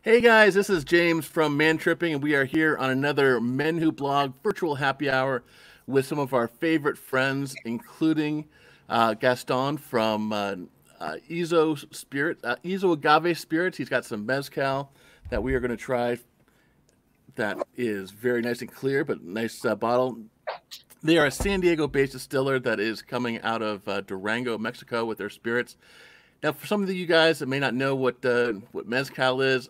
Hey guys, this is James from Man Tripping, and we are here on another MenWhoBlog virtual happy hour with some of our favorite friends, including Gaston from Ezo Agave Spirits. He's got some mezcal that we are going to try. That is very nice and clear, but nice bottle. They are a San Diego-based distiller that is coming out of Durango, Mexico, with their spirits. Now, for some of you guys that may not know what mezcal is,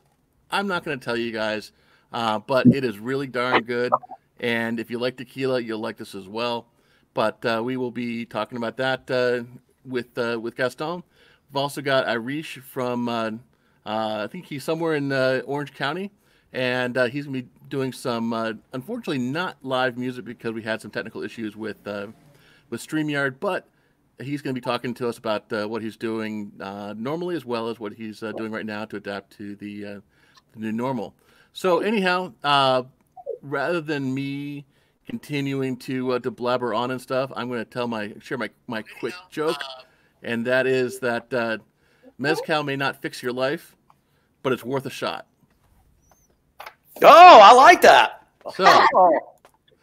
I'm not going to tell you guys, but it is really darn good. And if you like tequila, you'll like this as well. But we will be talking about that with Gaston. We've also got Irish from, I think he's somewhere in Orange County. And he's going to be doing some, unfortunately, not live music because we had some technical issues with StreamYard. But he's going to be talking to us about what he's doing normally, as well as what he's doing right now to adapt to the new normal. So anyhow, rather than me continuing to blabber on and stuff, I'm going to share my quick joke, and that is that mezcal may not fix your life, but it's worth a shot. Oh, I like that. So,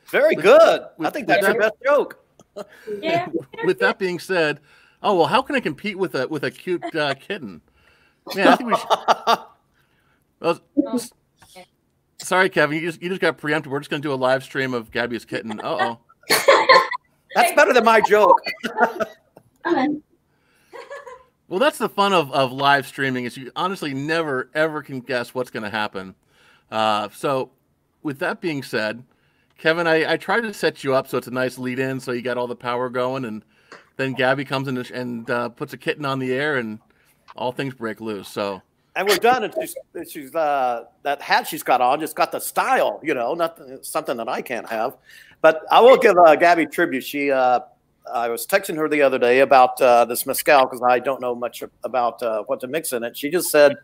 very good. I think that's the best joke. Yeah. With that being said, oh well, how can I compete with a cute kitten? Man, I think we should. Well, sorry, Kevin, you just got preempted. We're just going to do a live stream of Gabi's kitten. Uh oh. That's better than my joke. Well, that's the fun of live streaming, is you honestly never ever can guess what's going to happen. So, with that being said, Kevin, I tried to set you up so it's a nice lead in, so you got all the power going, and then Gabi comes in and puts a kitten on the air, and all things break loose. So. And we're done. And she's that hat she's got on just got the style, nothing, something that I can't have. But I will give Gabi tribute. I was texting her the other day about this mezcal because I don't know much about what to mix in it. She just said,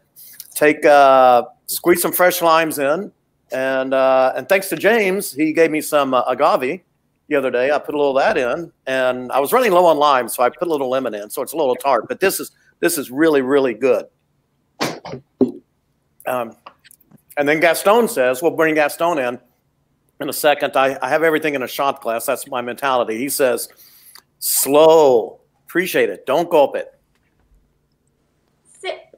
squeeze some fresh limes in, and thanks to James, he gave me some agave the other day. I put a little of that in, and I was running low on lime, so I put a little lemon in, so it's a little tart. But this is really, really good. And then Gaston says, we'll bring Gaston in a second. I have everything in a shot glass. That's my mentality. He says, slow, appreciate it. Don't gulp it. Sip.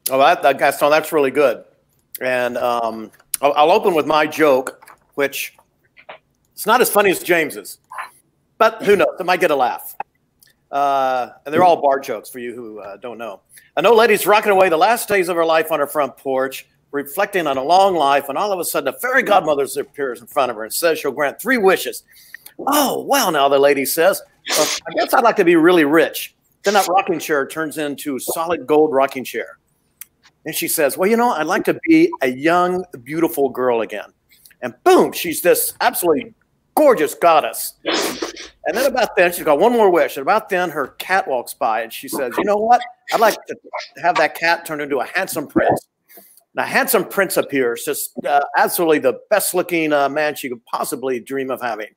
Oh, that Gaston, that's really good. And I'll open with my joke, which it's not as funny as James's, but who knows? It might get a laugh. And they're all bar jokes for you who don't know. An old lady's rocking away the last days of her life on her front porch, reflecting on a long life, and all of a sudden a fairy godmother appears in front of her and says she'll grant 3 wishes. Oh, well, now the lady says, well, I guess I'd like to be really rich. Then that rocking chair turns into solid gold rocking chair. And she says, well, I'd like to be a young, beautiful girl again. And boom, she's this absolutely gorgeous goddess. And then about then, she's got one more wish. And about then, her cat walks by, and she says, you know what? I'd like to have that cat turn into a handsome prince. Now, handsome prince appears, just absolutely the best-looking man she could possibly dream of having.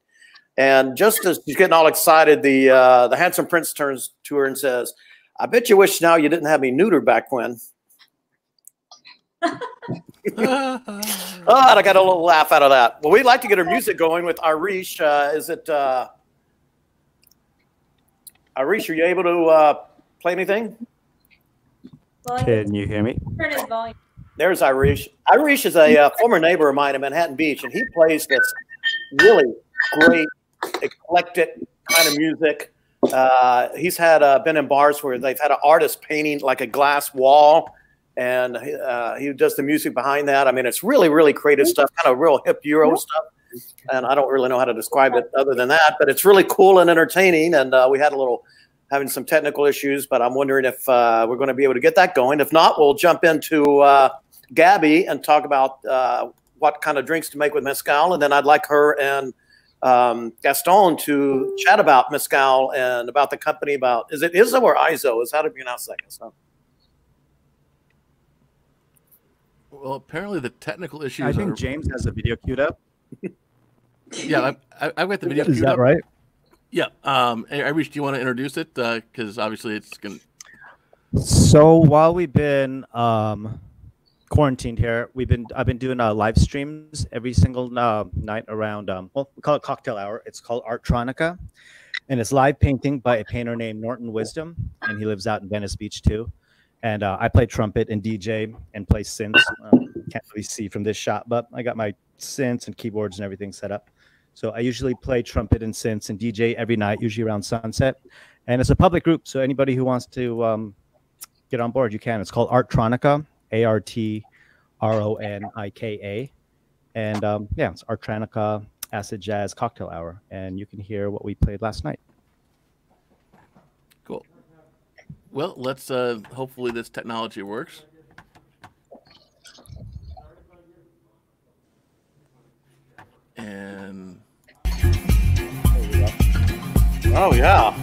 And just as she's getting all excited, the handsome prince turns to her and says, I bet you wish now you didn't have me neutered back when. Oh, and I got a little laugh out of that. Well, we'd like to get our music going with Irish. Irish, are you able to play anything? Can you hear me? Turn his volume. There's Irish. Irish is a former neighbor of mine in Manhattan Beach, and he plays this really great, eclectic kind of music. He's had been in bars where they've had an artist painting like a glass wall, and he does the music behind that. I mean, it's really, really creative stuff, kind of real hip Euro stuff. And I don't really know how to describe it other than that, but it's really cool and entertaining. And we had having some technical issues, but I'm wondering if we're going to be able to get that going. If not, we'll jump into Gabi and talk about what kind of drinks to make with mezcal. And then I'd like her and Gaston to chat about mezcal and about the company. Is it Izzo or Izo? Is how to pronounce that? So. Well, apparently the technical issues. I think James has a video queued up. Yeah, I've got the video. Is that right? Yeah. Irish, do you want to introduce it? Because obviously it's going to... So while we've been quarantined here. I've been doing live streams every single night around. Well, we call it Cocktail Hour. It's called Artronica, and it's live painting by a painter named Norton Wisdom, and he lives out in Venice Beach too. And I play trumpet and DJ and play synths. Can't really see from this shot, but I got my synths and keyboards and everything set up. So I usually play trumpet and synths and DJ every night, usually around sunset. And it's a public group, so anybody who wants to get on board, you can. It's called Artronica, Artronika. And yeah, it's Artronica Acid Jazz Cocktail Hour. And you can hear what we played last night. Cool. Well, let's hopefully this technology works. And oh yeah.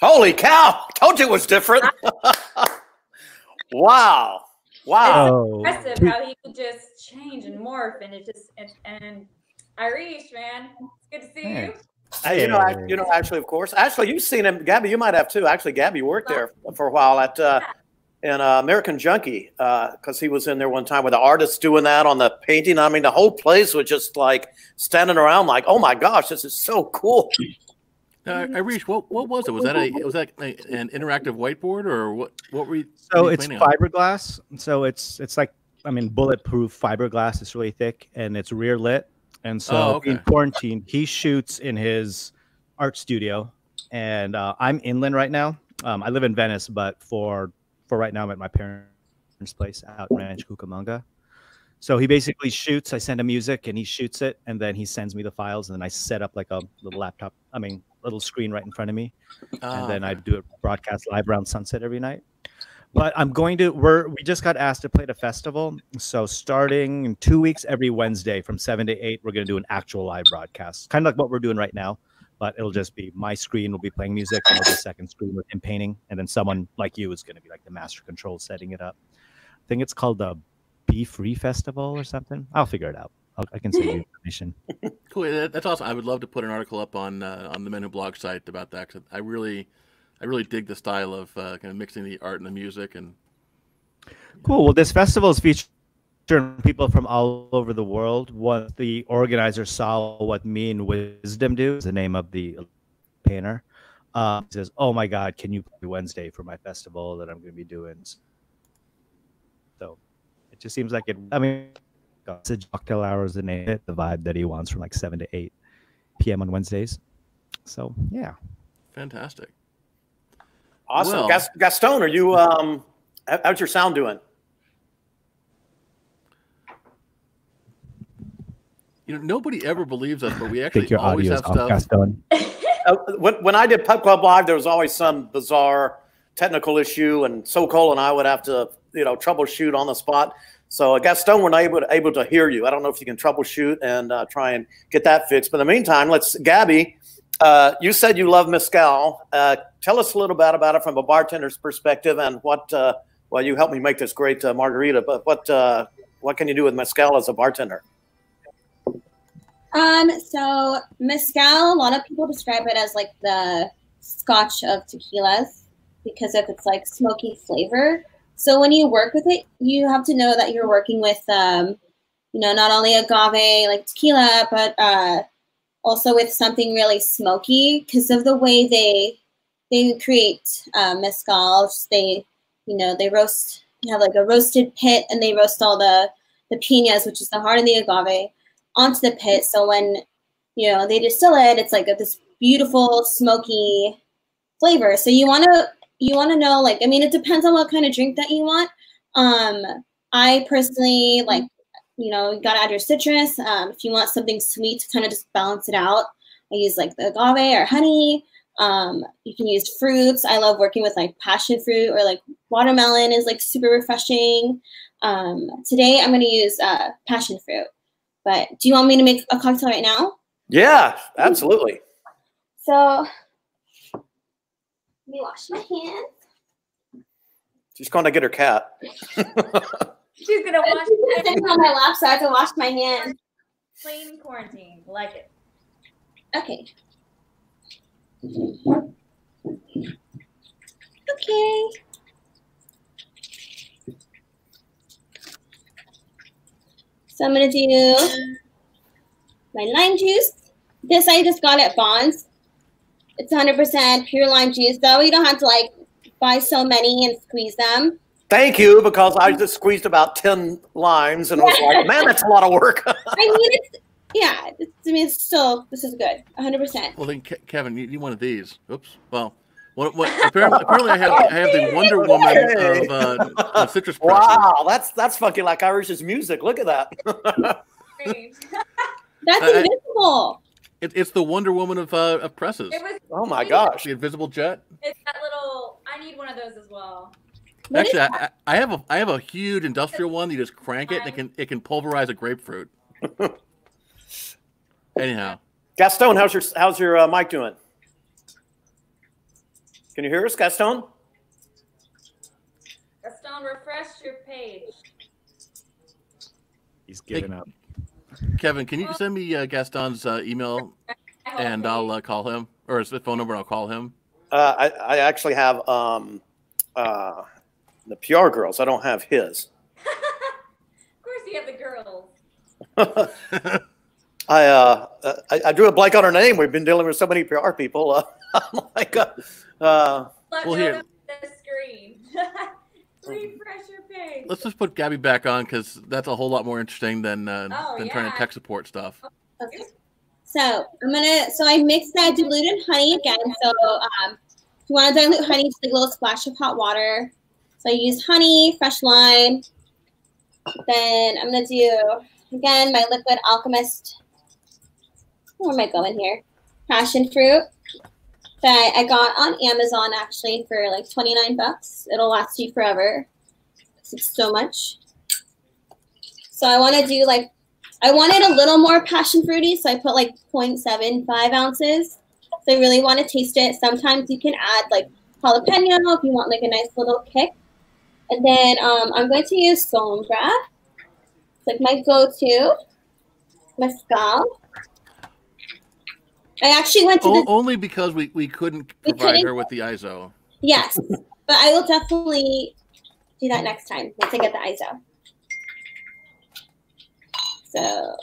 Holy cow! Told you it was different. Wow. Wow. It's impressive how he could just change and morph, and and Irish, man, it's good to see you. Hey, you know, actually, of course. Actually, you've seen him, Gabi. You might have too. Actually, Gabi worked there for a while at in American Junkie because he was in there one time with the artists doing that on the painting. I mean, the whole place was just like standing around, like, oh my gosh, this is so cool. Irish, what was it? Was that an interactive whiteboard, or what were you? So it's fiberglass. So it's like, I mean, bulletproof fiberglass. It's really thick and it's rear lit. And so in quarantine, he shoots in his art studio, and I'm inland right now. I live in Venice, but for right now, I'm at my parents' place out in Ranch Cucamonga. So he basically shoots. I send him music, and he shoots it, and then he sends me the files, and then I set up like a little laptop. I mean, little screen right in front of me, and then I do a broadcast live around sunset every night. But I'm going to. We just got asked to play at a festival, so starting in 2 weeks, every Wednesday from 7 to 8, we're going to do an actual live broadcast, kind of like what we're doing right now. But it'll just be my screen will be playing music, and there'll be a second screen with him painting, and then someone like you is going to be like the master control setting it up. I think it's called the Be Free Festival or something. I'll figure it out. I can send you information. Cool. That's awesome. I would love to put an article up on the MenWhoBlog site about that, because I really dig the style of kind of mixing the art and the music. And cool. Well, this festival is featuring people from all over the world. What the organizer saw what me and Wisdom do is the name of the painter. He says, "Oh my God, can you play Wednesday for my festival that I'm going to be doing?" So it just seems like it. I mean, it's a cocktail hour is the name, the vibe that he wants from like 7 to 8 p.m. on Wednesdays. So yeah, fantastic. Awesome. Well, Gaston, are you how's your sound doing? You know, nobody ever believes us, but we actually always have stuff. Gaston. When I did Pub Club Live, there was always some bizarre technical issue, and So Cole and I would have to, troubleshoot on the spot. So Gaston, we're not able to hear you. I don't know if you can troubleshoot and try and get that fixed. But in the meantime, Gabi, you said you love mezcal. Tell us a little bit about it from a bartender's perspective, and what. Well, you helped me make this great margarita. But what can you do with mezcal as a bartender? So mezcal, a lot of people describe it as like the Scotch of tequilas because of its like smoky flavor. So when you work with it, you have to know that you're working with, not only agave like tequila, but also with something really smoky because of the way they create mezcals. They roast. You have like a roasted pit, and they roast all the piñas, which is the heart of the agave, onto the pit. So when they distill it, it's like this beautiful smoky flavor. So you want to know, like, I mean, it depends on what kind of drink that you want. I personally like, you got to add your citrus. If you want something sweet to kind of just balance it out, I use like the agave or honey. You can use fruits. I love working with like passion fruit, or like watermelon is like super refreshing. Today I'm going to use passion fruit. But do you want me to make a cocktail right now? Yeah, absolutely. So let me wash my hands. She's going to get her cat. She's going to wash She's sitting on my lap, so I have to wash my hands. Clean quarantine. Like it. Okay. Okay. So I'm going to do my lime juice. This I just got at Bonds. It's 100% pure lime juice, though. You don't have to like buy so many and squeeze them. Thank you, because I just squeezed about 10 limes and was like, man, that's a lot of work. It's still, this is good, 100%. Well, then, Kevin, you need one of these. Oops. Well, apparently I have the Wonder Woman of citrus presses. Wow, that's fucking like Irish's music. Look at that. That's invisible. It's the Wonder Woman of presses. Oh my gosh. The invisible jet. It's that little. I need one of those as well. Actually, I have a huge industrial one. You just crank it, and it can pulverize a grapefruit. Anyhow, Gaston, how's your mic doing? Can you hear us, Gaston? Gaston, refresh your page. He's giving up. Kevin, can you send me Gaston's email, and I'll call him, or his phone number, and I'll call him? I actually have the PR girls. I don't have his. Of course, you have the girls. I drew a blank on her name. We've been dealing with so many PR people. I'm like, well, here. The screen. Refresh your page. Let's just put Gabi back on, because that's a whole lot more interesting than trying to tech support stuff. Okay. So I mixed that diluted honey again. So if you want to dilute honey, just like a little splash of hot water. So I use honey, fresh lime. Then I'm gonna do again my Liquid Alchemist. Where am I going here? Passion fruit that I got on Amazon actually for like 29 bucks. It'll last you forever. It's so much. So I want to do like, I wanted a little more passion fruity, so I put like 0.75 ounces. So I really want to taste it. Sometimes you can add like jalapeno if you want like a nice little kick. And then I'm going to use sombra. It's like my go-to mezcal. I actually went to only because we couldn't provide her with the ISO. Yes, but I will definitely do that next time once I get the ISO. So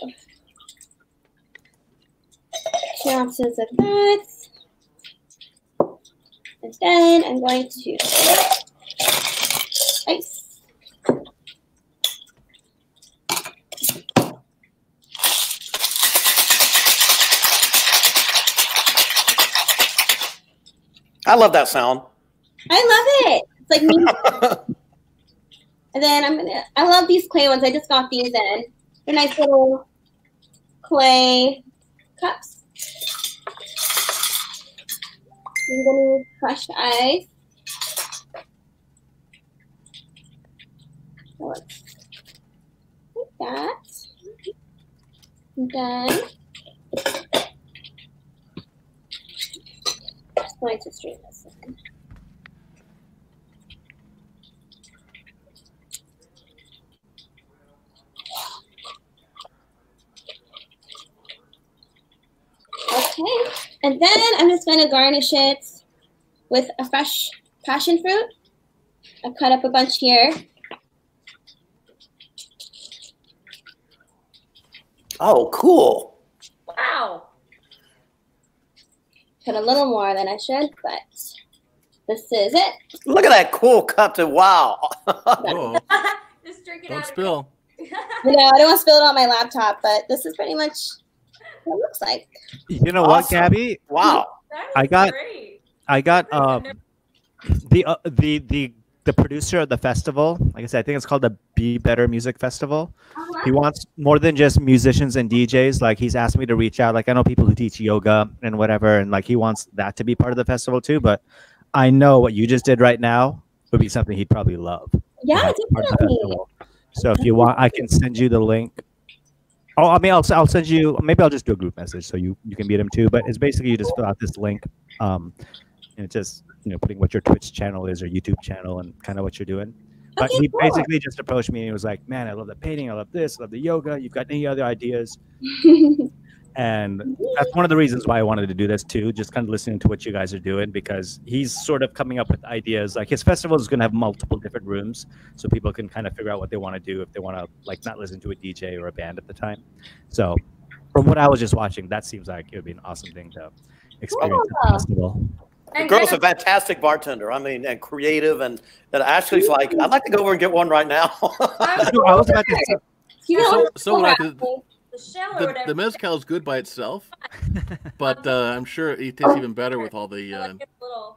2 ounces of that. And then I'm going to ice. I love that sound. I love it. It's like music. And then I love these clay ones. I just got these in. They're nice little clay cups. I'm going to crush ice. that. And then just going to strain this in. Okay, and then I'm just going to garnish it with a fresh passion fruit. I cut up a bunch here. Oh, cool. Wow. Put a little more than I should, but this is it. Look at that cool cup. Wow. Oh, Just drink it don't out. spill. You know, I don't want to spill it on my laptop, but this is pretty much what it looks like. You know Awesome. what, Gabi? Wow. I got great. the producer of the festival. Like I said, I think it's called the Be Better Music Festival. He wants more than just musicians and DJs. Like he's asked me to reach out. Like I know people who teach yoga and whatever, and like he wants that to be part of the festival too. But I know what you just did right now would be something he'd probably love. Yeah, definitely. So if you want, I can send you the link. Oh, I mean, I'll send you. Maybe I'll just do a group message so you can meet him too. But it's basically you just fill out this link. And it's just putting what your Twitch channel is or YouTube channel and kind of what you're doing. But Okay, he cool. basically just approached me and he was like, "Man, I love the painting. I love this. I love the yoga. You've got any other ideas?" And that's one of the reasons why I wanted to do this too, just kind of listening to what you guys are doing, because he's sort of coming up with ideas. Like his festival is going to have multiple different rooms, so people can kind of figure out what they want to do if they want to like not listen to a DJ or a band at the time. So from what I was just watching, that seems like it would be an awesome thing to experience at the festival. The girl's a fantastic bartender. I mean, and creative, and that Ashley's like, I'd like to go over and get one right now. I was about to say, So what I could, The shell or whatever. the mezcal is good by itself, but I'm sure it tastes even better with all the. Like it's a little,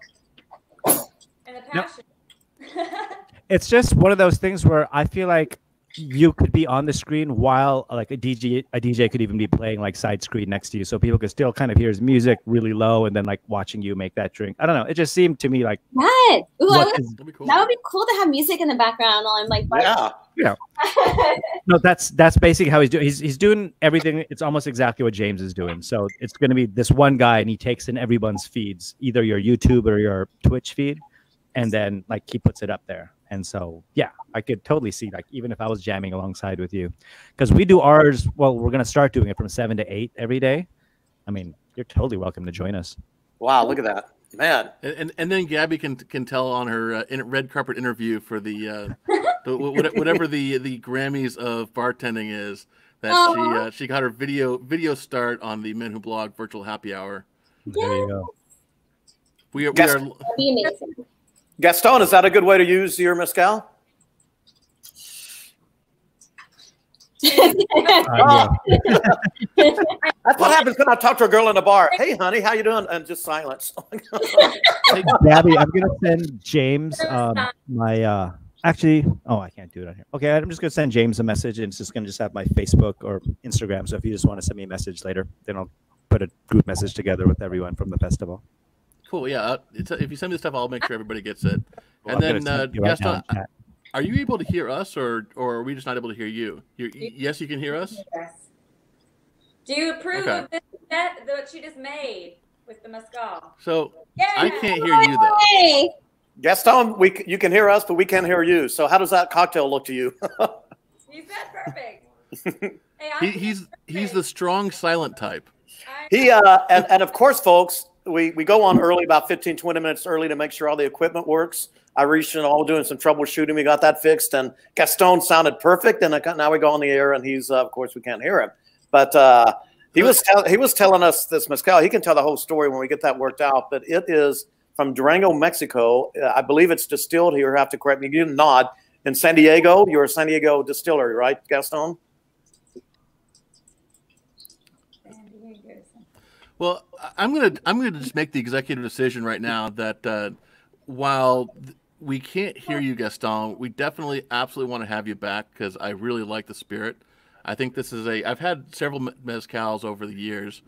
and the No. passion. it's just one of those things where I feel like you could be on the screen while like a DJ could even be playing like side screen next to you, so people could still kind of hear his music really low and then like watching you make that drink. I don't know. It just seemed to me like Yes. Ooh, That'd be cool. that would be cool to have music in the background while I'm like, Yeah. no, that's basically how he's doing. He's doing everything. It's almost exactly what James is doing. So it's going to be this one guy, and he takes in everyone's feeds, either your YouTube or your Twitch feed, and then like he puts it up there. And so, yeah, I could totally see, like, even if I was jamming alongside with you, because we do ours. Well, we're going to start doing it from 7 to 8 every day. I mean, you're totally welcome to join us. Wow, look at that, man. And then Gabi can tell on her red carpet interview for the whatever the Grammys of bartending is, that she got her video start on the MenWhoBlog virtual happy hour. There you go. We are that'd be amazing. Gaston, is that a good way to use your mezcal? Yeah. That's what happens when I talk to a girl in a bar. Hey, honey, how you doing? And just silence. Hey, Gabi, I'm gonna send James my actually. Oh, I can't do it on here. Okay, I'm just gonna send James a message, and it's just gonna have my Facebook or Instagram. So if you just want to send me a message later, then I'll put a group message together with everyone from the festival. cool. Yeah, if you send me the stuff, I'll make sure everybody gets it. Well, And I'm then gonna send you right now Gaston, in chat. are you able to hear us, or are we just not able to hear you? Yes, you can hear us. Yes. Do you approve Okay. of this, what she just made with the mezcal? So Yeah. I can't hear you though. Hey, Gaston, you can hear us, but we can't hear you. So how does that cocktail look to you? You said perfect. Hey, He's the strong silent type. And of course, folks, we go on early, about 15, 20 minutes early to make sure all the equipment works. I reached and all doing some troubleshooting. We got that fixed, and Gaston sounded perfect. And now we go on the air, and he's of course we can't hear him, but he was telling us this mezcal. He can tell the whole story when we get that worked out. But it is from Durango, Mexico. I believe it's distilled here. You have to correct me. You didn't nod. In San Diego, you're a San Diego distillery, right, Gaston? Well, I'm gonna just make the executive decision right now that while we can't hear you, Gaston, we definitely absolutely want to have you back because I really like the spirit. I think this is I've had several mezcals over the years,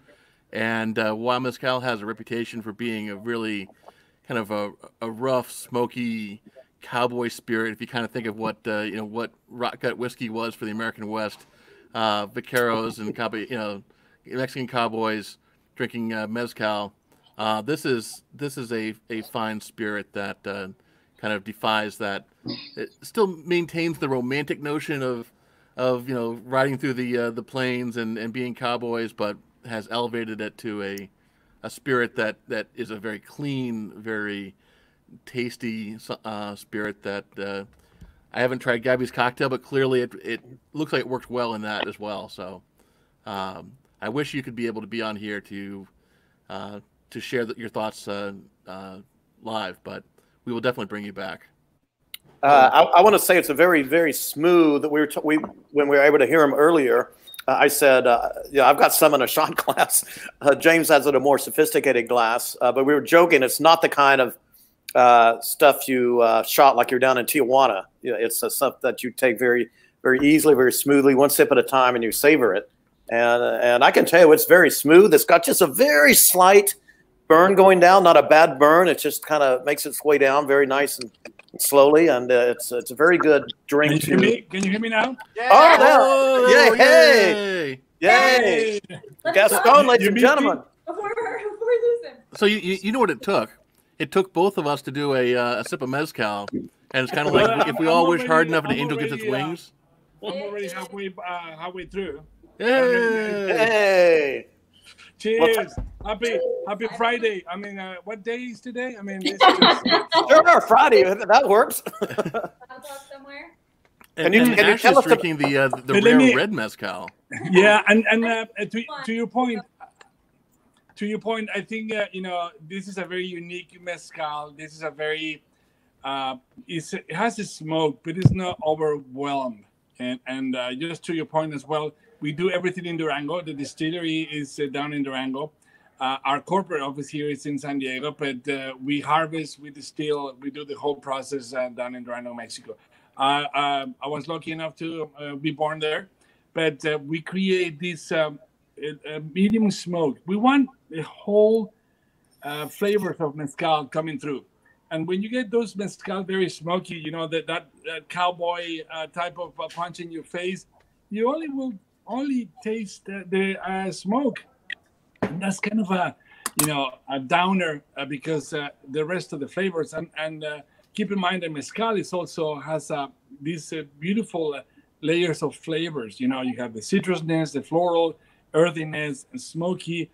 and while mezcal has a reputation for being a really kind of a rough, smoky cowboy spirit. If you kind of think of what what rock gut whiskey was for the American West, vaqueros and Mexican cowboys drinking mezcal. This is a fine spirit that kind of defies that. It still maintains the romantic notion of riding through the plains and being cowboys, but has elevated it to a spirit that is a very clean, very tasty spirit that I haven't tried Gabi's cocktail, but clearly it looks like it worked well in that as well. So I wish you could be able to be on here to share your thoughts live, but we will definitely bring you back. I want to say it's a very, very smooth. When we were able to hear him earlier, I said, yeah, I've got some in a shot glass. James has it in a more sophisticated glass, but we were joking. It's not the kind of stuff you shot like you're down in Tijuana. It's the stuff that you take very, very easily, very smoothly, one sip at a time, and you savor it. And I can tell you it's very smooth. It's got just a very slight burn going down, not a bad burn. It just kind of makes its way down very nice and slowly, and it's a very good drink. Can you hear me now? Yay. Oh, no. Yay! Yay! Gaston, ladies and gentlemen. So you know what it took? It took both of us to do a sip of mezcal, and it's kind of like if we all wish hard enough and an angel gets its wings. I'm already halfway through. Hey! Cheers! Happy Friday! I mean, what day is today? I mean, this is just, sure, Friday. That works. Somewhere. And Ash is drinking the rare red mezcal. Yeah, and to your point, I think this is a very unique mezcal. This is a very it has a smoke, but it's not overwhelmed. And just to your point as well, we do everything in Durango. The distillery is down in Durango. Our corporate office here is in San Diego, but we harvest, we distill, we do the whole process down in Durango, Mexico. I was lucky enough to be born there, but we create this medium smoke. We want the whole flavors of mezcal coming through. And when you get those mezcal very smoky, that cowboy type of punch in your face, you only taste the smoke. And that's kind of a downer because the rest of the flavors and keep in mind that mezcal also has these beautiful layers of flavors. You have the citrusness, the floral, earthiness, and smoky,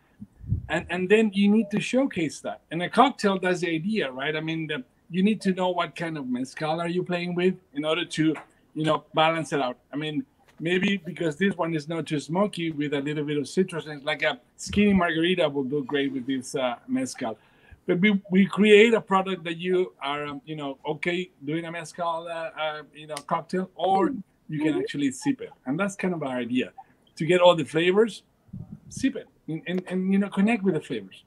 and then you need to showcase that. And a cocktail, that's the idea, right? I mean, you need to know what kind of mezcal are you playing with in order to balance it out. I mean, maybe because this one is not too smoky with a little bit of citrusness, like a skinny margarita will do great with this mezcal. But we create a product that you are, okay doing a mezcal, cocktail, or you can actually sip it. And that's kind of our idea, to get all the flavors, sip it, and connect with the flavors.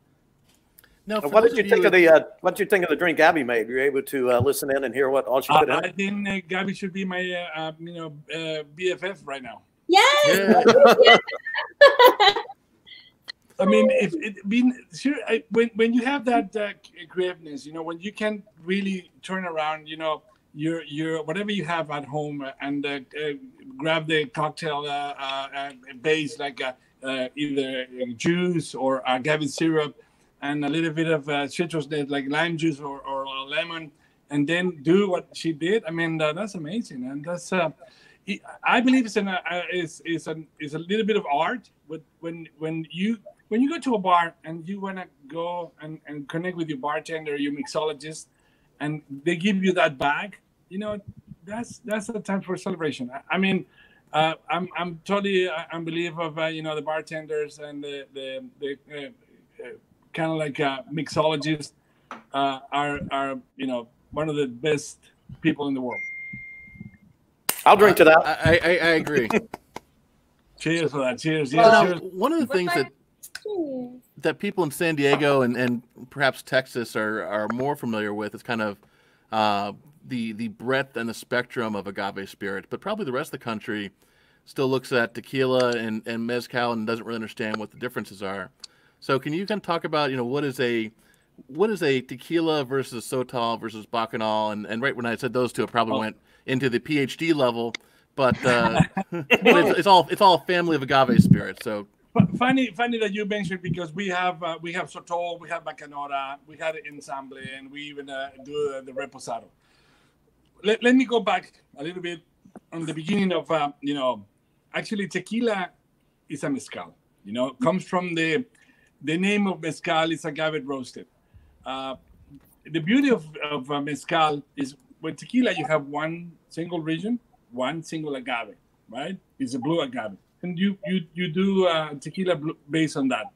Now, what did you think of the drink Gabi made? Were you able to listen in and hear what all she put in? I think Gabi should be my BFF right now. Yes. Yeah. I mean, when you have that creativeness, when you can really turn around, your whatever you have at home and grab the cocktail base like either juice or agave syrup and a little bit of citrusness like lime juice or lemon, and then do what she did. I mean, that's amazing, and that's I believe it's a little bit of art. But when you go to a bar and you want to go and connect with your bartender, your mixologist, and they give you that bag, that's the time for celebration. I mean, I'm totally unbelievable of the bartenders and the kind of like mixologists are one of the best people in the world. I'll drink to that. I agree. Cheers for that. Cheers. Cheers. One of the things that people in San Diego and perhaps Texas are more familiar with is kind of the breadth and the spectrum of agave spirit, but probably the rest of the country still looks at tequila and mezcal and doesn't really understand what the differences are. So can you kind of talk about what is what is a tequila versus Sotol versus Bacchanal? And right when I said those two, it probably went into the PhD level, but it's all a family of agave spirits. So funny that you mentioned, because we have Sotol, we have Bacanora, we have Ensemble, and we even do the Reposado. Let me go back a little bit on the beginning of actually tequila is a mezcal. Comes from the name of mezcal is agave roasted. The beauty of mezcal is with tequila you have one single region, one single agave, right? It's a blue agave, and you do tequila based on that.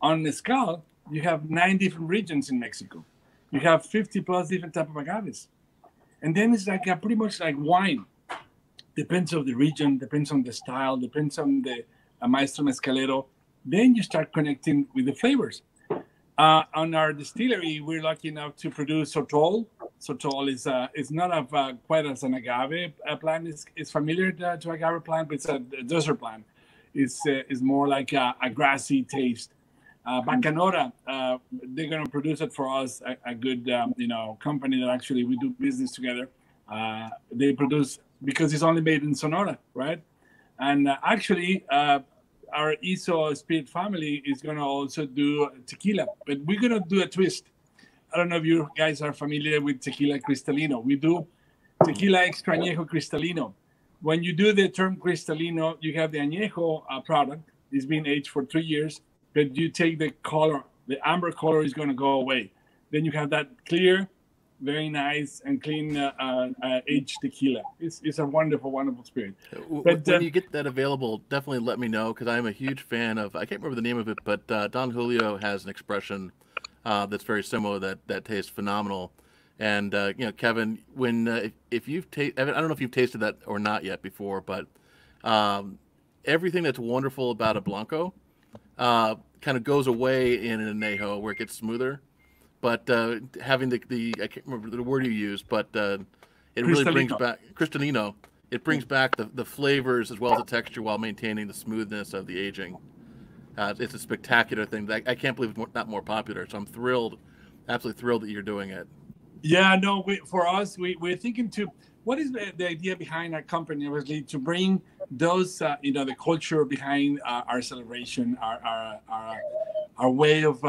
On mezcal, you have 9 different regions in Mexico. You have 50 plus different type of agaves, and then it's like pretty much like wine. Depends on the region, depends on the style, depends on the maestro mezcalero. Then you start connecting with the flavors. On our distillery, we're lucky enough to produce Sotol. Sotol is not quite as an agave plant. It's familiar to agave plant, but it's a desert plant. It's more like a grassy taste. Bacanora, they're going to produce it for us. A good company that actually we do business together. They produce, because it's only made in Sonora, right? And actually, our ISO Spirit family is going to also do tequila, but we're going to do a twist. I don't know if you guys are familiar with tequila cristalino. We do tequila extra añejo cristalino. When you do the term cristalino, you have the añejo product. It's been aged for 3 years, but you take the color, the amber color is going to go away. Then you have that clear, very nice and clean aged tequila. It's a wonderful, wonderful spirit. But when you get that available, definitely let me know, because I'm a huge fan of, I can't remember the name of it, but Don Julio has an expression that's very similar that tastes phenomenal. And Kevin, when if you've I don't know if you've tasted that or not yet before, but everything that's wonderful about a Blanco kind of goes away in an añejo where it gets smoother. But having the I can't remember the word you used, but it really brings back Cristalino. It brings back the flavors as well as the texture while maintaining the smoothness of the aging. It's a spectacular thing. I can't believe it's not more popular. So I'm thrilled, absolutely thrilled that you're doing it. Yeah, no, for us, we're thinking what is the idea behind our company, obviously, to bring those, the culture behind our celebration, our way of,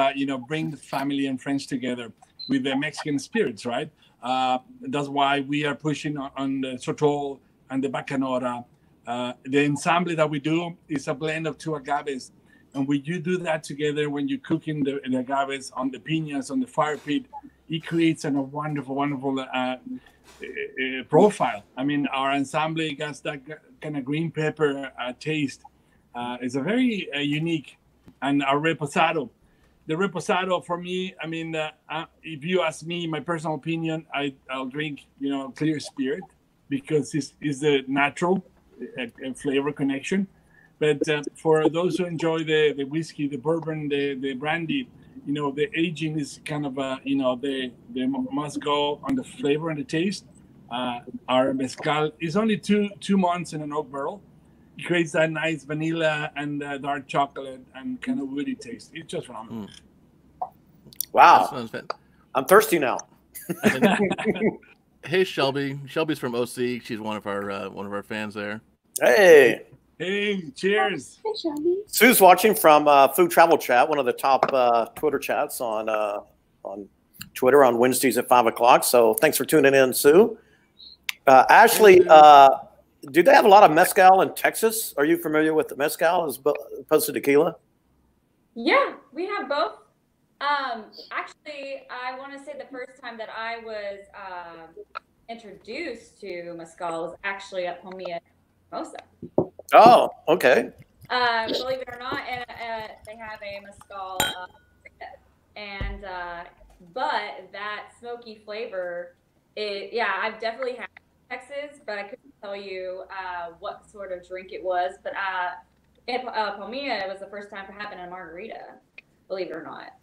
bring the family and friends together with the Mexican spirits, right? That's why we are pushing on the Sotol and the Bacanora. The ensemble that we do is a blend of 2 agaves. And when you do that together, when you're cooking the agaves on the piñas, on the fire pit, it creates a wonderful, wonderful profile. I mean, our ensemble has that kind of green pepper taste. It's a very unique. And our reposado. The reposado for me, I mean, if you ask me, my personal opinion, I'll drink, clear spirit, because it's the natural flavor connection. But for those who enjoy the whiskey, the bourbon, the brandy, the aging is kind of, they must go on the flavor and the taste. Our mezcal is only two months in an oak barrel. It creates that nice vanilla and dark chocolate and kind of woody taste. It's just phenomenal. Wow. I'm thirsty now. Hey, Shelby. Shelby's from OC. She's one of our fans there. Hey. Hey, cheers. Hi, Shelby. Sue's watching from Food Travel Chat, one of the top Twitter chats on Twitter on Wednesdays at 5 o'clock. So thanks for tuning in, Sue. Ashley, do they have a lot of mezcal in Texas? Are you familiar with the mezcal as opposed to tequila? Yeah, we have both. Actually, I want to say the first time that I was introduced to mezcal was actually at Pomia Mosa. Oh, okay. Believe it or not, and they have a mezcal, and but that smoky flavor, I've definitely had Texas, but I couldn't tell you what sort of drink it was. But in Pomia, it was the first time for having a margarita, believe it or not.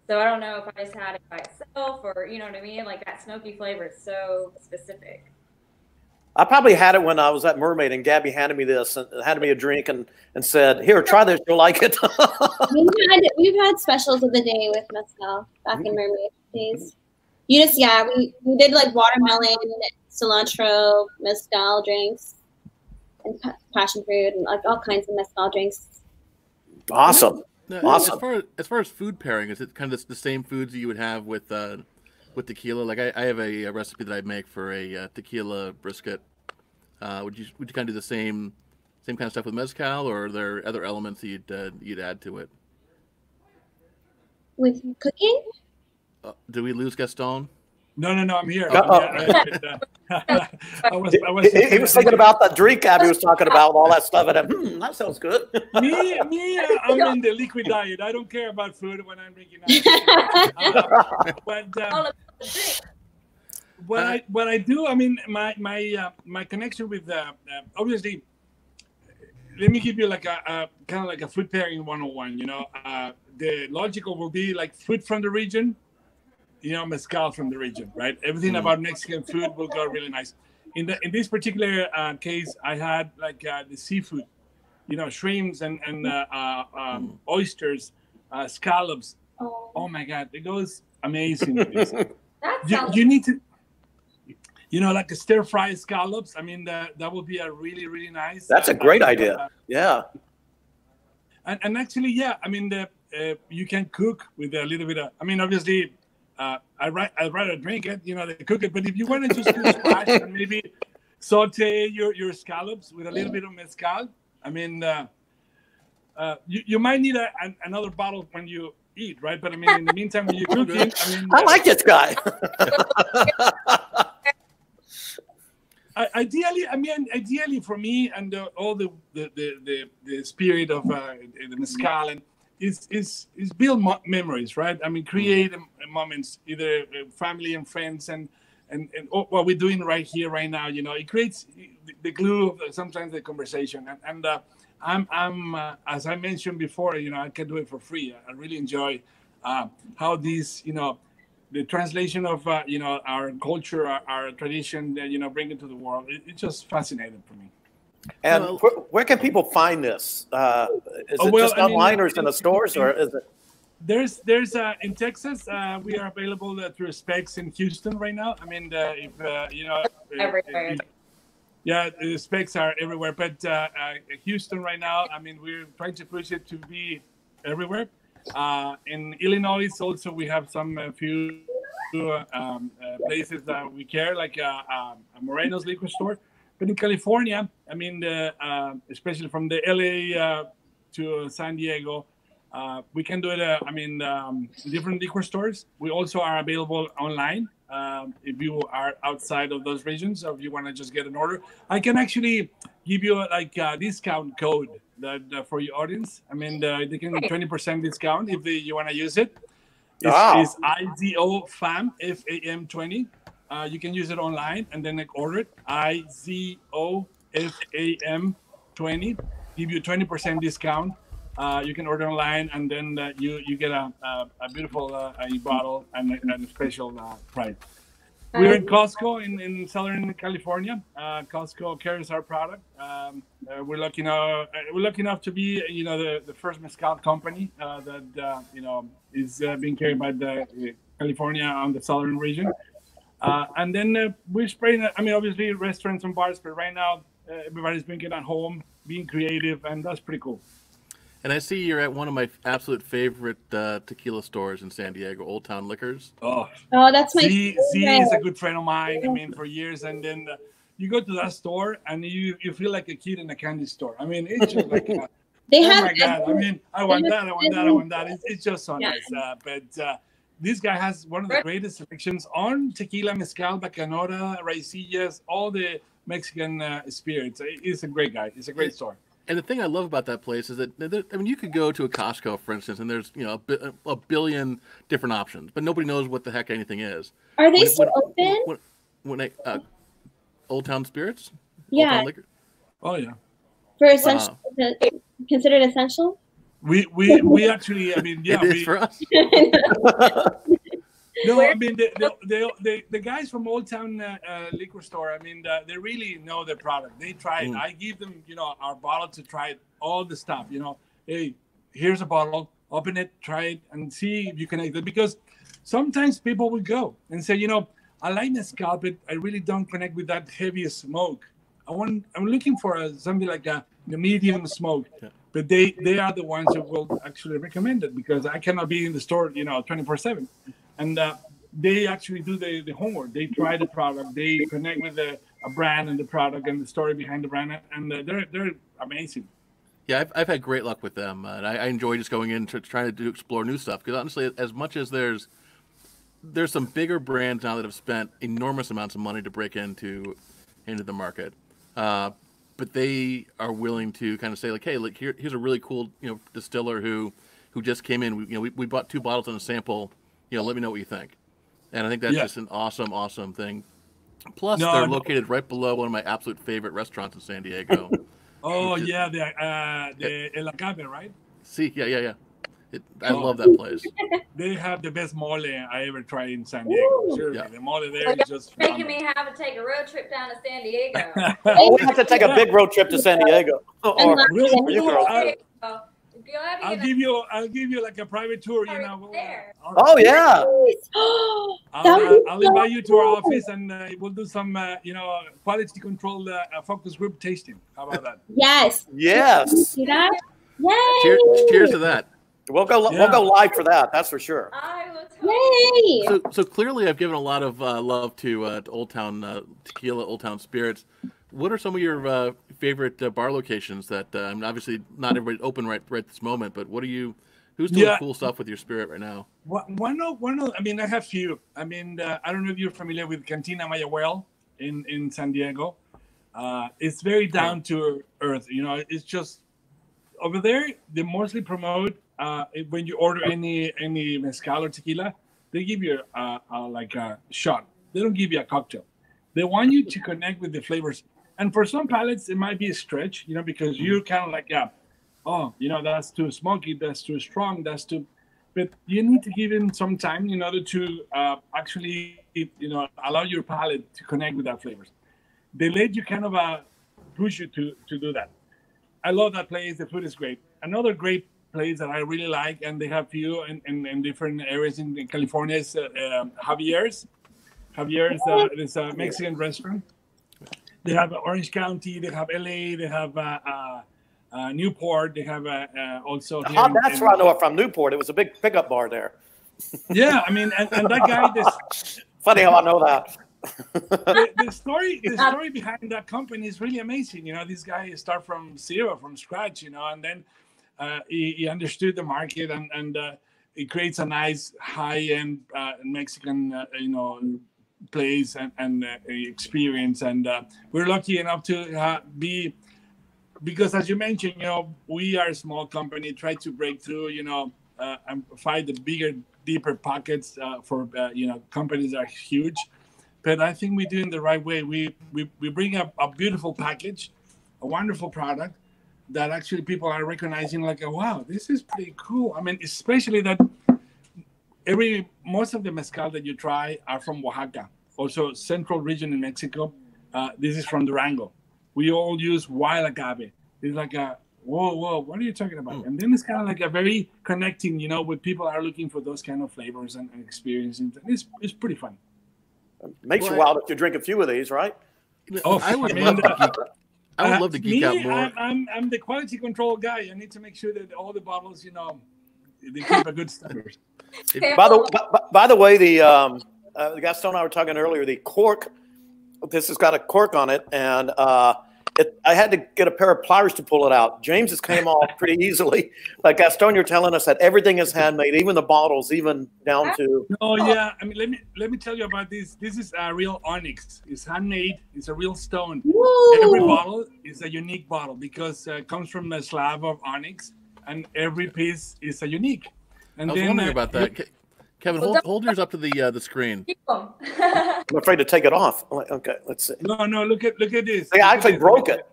So I don't know if I just had it by itself or, you know what I mean? Like that smoky flavor is so specific. I probably had it when I was at Mermaid, and Gabi handed me this and handed me a drink and said, "Here, try this. You'll like it." we've had specials of the day with mezcal back in Mermaid days. We did like watermelon, cilantro, mezcal drinks, and passion fruit, and like all kinds of mezcal drinks. Awesome. Now, Awesome. As far as food pairing, is it kind of the same foods that you would have with tequila? Like I have a recipe that I make for a tequila brisket. Would you kind of do the same kind of stuff with mezcal, or are there other elements that you'd add to it? With cooking? Did we lose Gaston? No, I'm here. He was thinking about that drink Gabi was talking about, all that stuff, and that sounds good. me, I'm in the liquid diet. I don't care about food when I'm drinking. What I do, I mean, my connection with obviously. Let me give you like a kind of like a food pairing 101. You know, the logical will be like food from the region. You know, mezcal from the region, right? Everything about Mexican food will go really nice. In this particular case, I had like the seafood, you know, shrimps and oysters, scallops. Oh my God, it goes amazing with this. You need to, you know, like a stir fry scallops. I mean, that would be a really, really nice. That's a great idea. Yeah. And actually, yeah, I mean, you can cook with a little bit of, I mean, obviously, I'd rather drink it, you know, than cook it. But if you want to just do splash and maybe saute your scallops with a little bit of mezcal, I mean, you might need another bottle when you eat, right? But I mean, in the meantime, when you're cooking, I mean, I like this guy. Ideally for me and all the spirit of the mezcal and is build memories, right? I mean, create moments, either family and friends, and what we're doing right here, right now. You know, it creates the glue of sometimes the conversation. And I'm as I mentioned before, you know, I can do it for free. I really enjoy how these, you know, the translation of you know, our culture, our tradition, you know, bring it to the world. It's just fascinating for me. And where can people find this? Is it just online, or is it in the stores, or is it? There's in Texas, we are available through Specs in Houston right now. I mean, if you know, everywhere. Yeah, the Specs are everywhere, but Houston right now, I mean, we're trying to push it to be everywhere. In Illinois, also we have some few places that we care, like a Moreno's liquor store. But in California, I mean, especially from the LA to San Diego, we can do it. I mean, different liquor stores. We also are available online. If you are outside of those regions, or if you want to just get an order, I can actually give you like a discount code that for your audience. I mean, they can 20% discount if you want to use it. It's IZO FAM FAM 20. You can use it online and then order it. IZO FAM 20. Give you 20% discount. You can order online, and then you get a beautiful bottle and a special price. We're in Costco in Southern California. Costco carries our product. We're lucky enough to be, you know, the first mezcal company that you know, is being carried by the California on the southern region. And then we're spraying. I mean, obviously restaurants and bars, but right now everybody's drinking at home, being creative, and that's pretty cool. And I see you're at one of my absolute favorite tequila stores in San Diego, Old Town Liquors. Oh, that's my Z is a good friend of mine. I mean, for years. And then you go to that store and you feel like a kid in a candy store. I mean, it's just like, they oh have my God. I mean, I want that. It's just so nice. But this guy has one of the greatest selections on tequila, mezcal, bacanora, raicillas, all the Mexican spirits. He's a great guy. It's a great store. And the thing I love about that place is that, I mean, you could go to a Costco, for instance, and there's, you know, a billion different options, but nobody knows what the heck anything is. Are they still open? When Old Town Spirits? Yeah. Old Town Liquor? Oh, yeah. For essential, considered essential? We actually, I mean, yeah. It is for us. No, I mean the guys from Old Town Liquor Store. I mean, they really know their product. They try it. I give them, our bottle to try it, all the stuff. Hey, here's a bottle. Open it, try it, and see if you connect it. Because sometimes people will go and say, I like mezcal, but I really don't connect with that heavy smoke. I'm looking for something like the medium smoke. Yeah. But they are the ones who will actually recommend it, because I cannot be in the store, 24/7. And they actually do the homework. They try the product. They connect with a brand and the product and the story behind the brand, and they're amazing. Yeah, I've had great luck with them, and I enjoy just going in to trying to explore new stuff. Because honestly, as much as there's some bigger brands now that have spent enormous amounts of money to break into the market. But they are willing to kind of say, like, hey, look, here's a really cool, distiller who just came in. We bought 2 bottles on a sample. Let me know what you think. And I think that's just an awesome, awesome thing. Plus, they're located right below one of my absolute favorite restaurants in San Diego. Oh yeah, the El Agave, right? See, yeah. I love that place. They have the best mole I ever tried in San Diego. Sure, yeah. The mole there is just making me have to take a road trip down to San Diego. We have to take a big road trip to San Diego. I'll give you like a private tour. Oh yeah. I'll invite you to our office, and we'll do some quality control focus group tasting. How about that? Yes. See that? Yay! Cheers to that. We'll go live for that. That's for sure. Yay! So clearly, I've given a lot of love to Old Town Tequila, Old Town Spirits. What are some of your favorite bar locations that obviously not everybody's open right this moment, but who's doing cool stuff with your spirit right now? One of, I have few. I don't know if you're familiar with Cantina Mayagüel in San Diego. It's very down to earth. It's just over there. They mostly promote when you order any mezcal or tequila, they give you like a shot. They don't give you a cocktail. They want you to connect with the flavors. And for some palates, it might be a stretch, because you're kind of like, that's too smoky, that's too strong, but you need to give it some time in order to actually, allow your palate to connect with that flavors. They let you kind of push you to do that. I love that place. The food is great. Another great place that I really like, and they have few in different areas in California, is Javier's. Javier's is a Mexican restaurant. They have Orange County, they have LA, they have Newport, they have also. That's where I know it from, Newport. It was a big pickup bar there. Yeah, and that guy. Funny how I know that. The story behind that company is really amazing. This guy started from zero, from scratch, and then he understood the market, and he creates a nice high-end Mexican, place and experience. And we're lucky enough to be, because as you mentioned, we are a small company, try to break through, and find the bigger, deeper pockets for companies that are huge. But I think we're doing the right way. We bring up a beautiful package, a wonderful product that actually people are recognizing, like, wow, this is pretty cool. Especially that most of the mezcal that you try are from Oaxaca, also central region in Mexico. This is from Durango. We all use wild agave. It's like whoa, what are you talking about? And then it's kind of like a very connecting, with people are looking for those kind of flavors and experiences. It's pretty fun. Makes you wild if you drink a few of these, right? Oh, I would love to geek out more. I'm the quality control guy. I need to make sure that all the bottles, they keep a good standard. By the way, the Gaston and I were talking earlier. The cork, this has got a cork on it, and I had to get a pair of pliers to pull it out. James has came off pretty easily. Like Gaston, you're telling us that everything is handmade, even the bottles, even down to. Oh yeah, let me tell you about this. This is a real onyx. It's handmade. It's a real stone. Woo! Every bottle is a unique bottle because it comes from a slab of onyx, and every piece is a unique. And I was wondering about that. Kevin, hold yours up to the screen. I'm afraid to take it off. Okay, let's see. No, look at this. I actually broke it.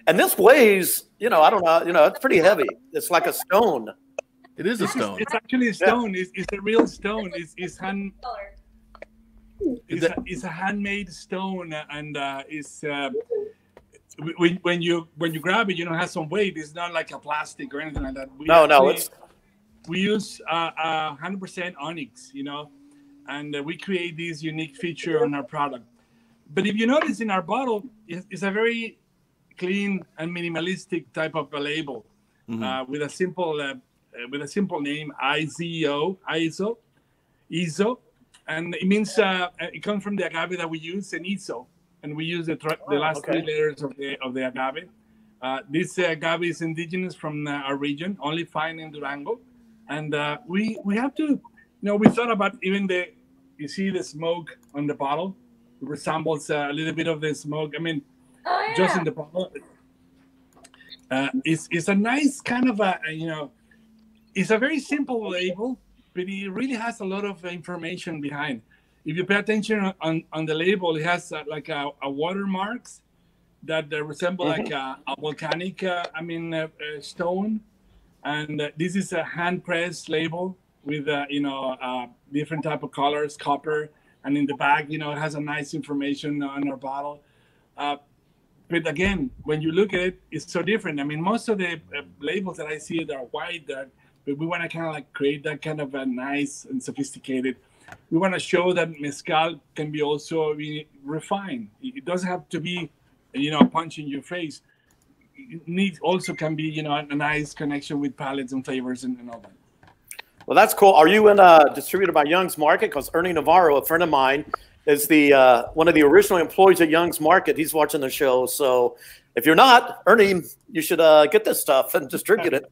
And this weighs, I don't know, it's pretty heavy. It's like a stone. It is a stone. It's actually a stone. It's a real stone. It's hand. It's a handmade stone, and when you grab it, it has some weight. It's not like a plastic or anything like that. We use 100% onyx, and we create this unique feature on our product. But if you notice in our bottle, it's a very clean and minimalistic type of a label, with a simple name, ISO, and it means it comes from the agave that we use, and ISO, and we use the last 3 letters of the agave. This agave is indigenous from our region, only found in Durango, and we have to, we thought about even you see the smoke on the bottle. It resembles a little bit of the smoke. I mean, just in the bottle. It's a nice kind of it's a very simple label, but it really has a lot of information behind. If you pay attention on the label, it has like a watermarks that resemble like a volcanic, stone. And this is a hand pressed label with different type of colors, copper. And in the back, it has a nice information on our bottle. But again, when you look at it, it's so different. I mean, most of the labels that I see are white, but we want to kind of like create that kind of a nice and sophisticated. We want to show that mezcal can be also refined. It doesn't have to be, a punch in your face. It also can be, a nice connection with palates and flavors and all that. Well, that's cool. Are you distributed by Young's Market? Because Ernie Navarro, a friend of mine, is one of the original employees at Young's Market. He's watching the show. So if you're not, Ernie, you should get this stuff and distribute it.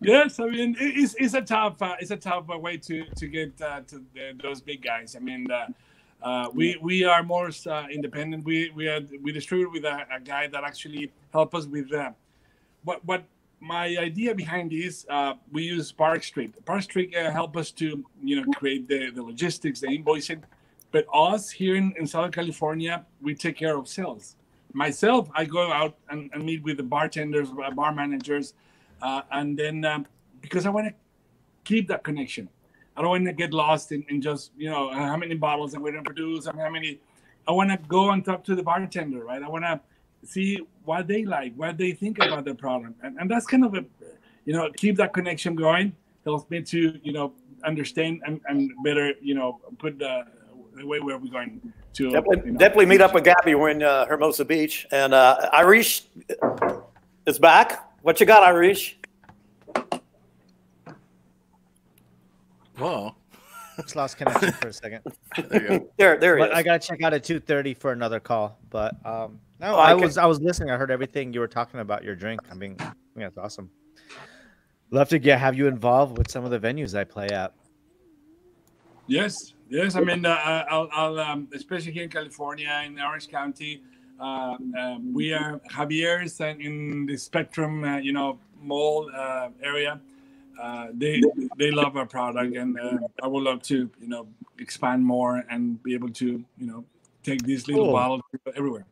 Yes, I mean it's a tough way to get to those big guys. I mean, we are more independent. We distribute with a guy that actually help us with what. My idea behind this, we use Park Street. Park Street help us to, create the logistics, the invoicing. But us here in Southern California, we take care of sales. Myself, I go out and meet with the bartenders, bar managers, and then because I want to keep that connection. I don't want to get lost in just, how many bottles I'm going to produce, and how many. I want to go and talk to the bartender, right? I want to see what they like, what they think about the product, and that's kind of keep that connection going. Helps me to understand and better put the way where we're going to definitely meet up with Gabi. We're in Hermosa Beach, and Irish is back. What you got, Irish? Whoa. Just lost connection for a second. There you go. There he is. I gotta check out at 2:30 for another call. But no, I was listening. I heard everything you were talking about your drink. I mean, that's awesome. Love to have you involved with some of the venues I play at. Yes. I mean, I'll especially here in California, in Orange County, we are Javier's in the Spectrum, mall area. They love our product, and I would love to expand more and be able to take these little bottles everywhere.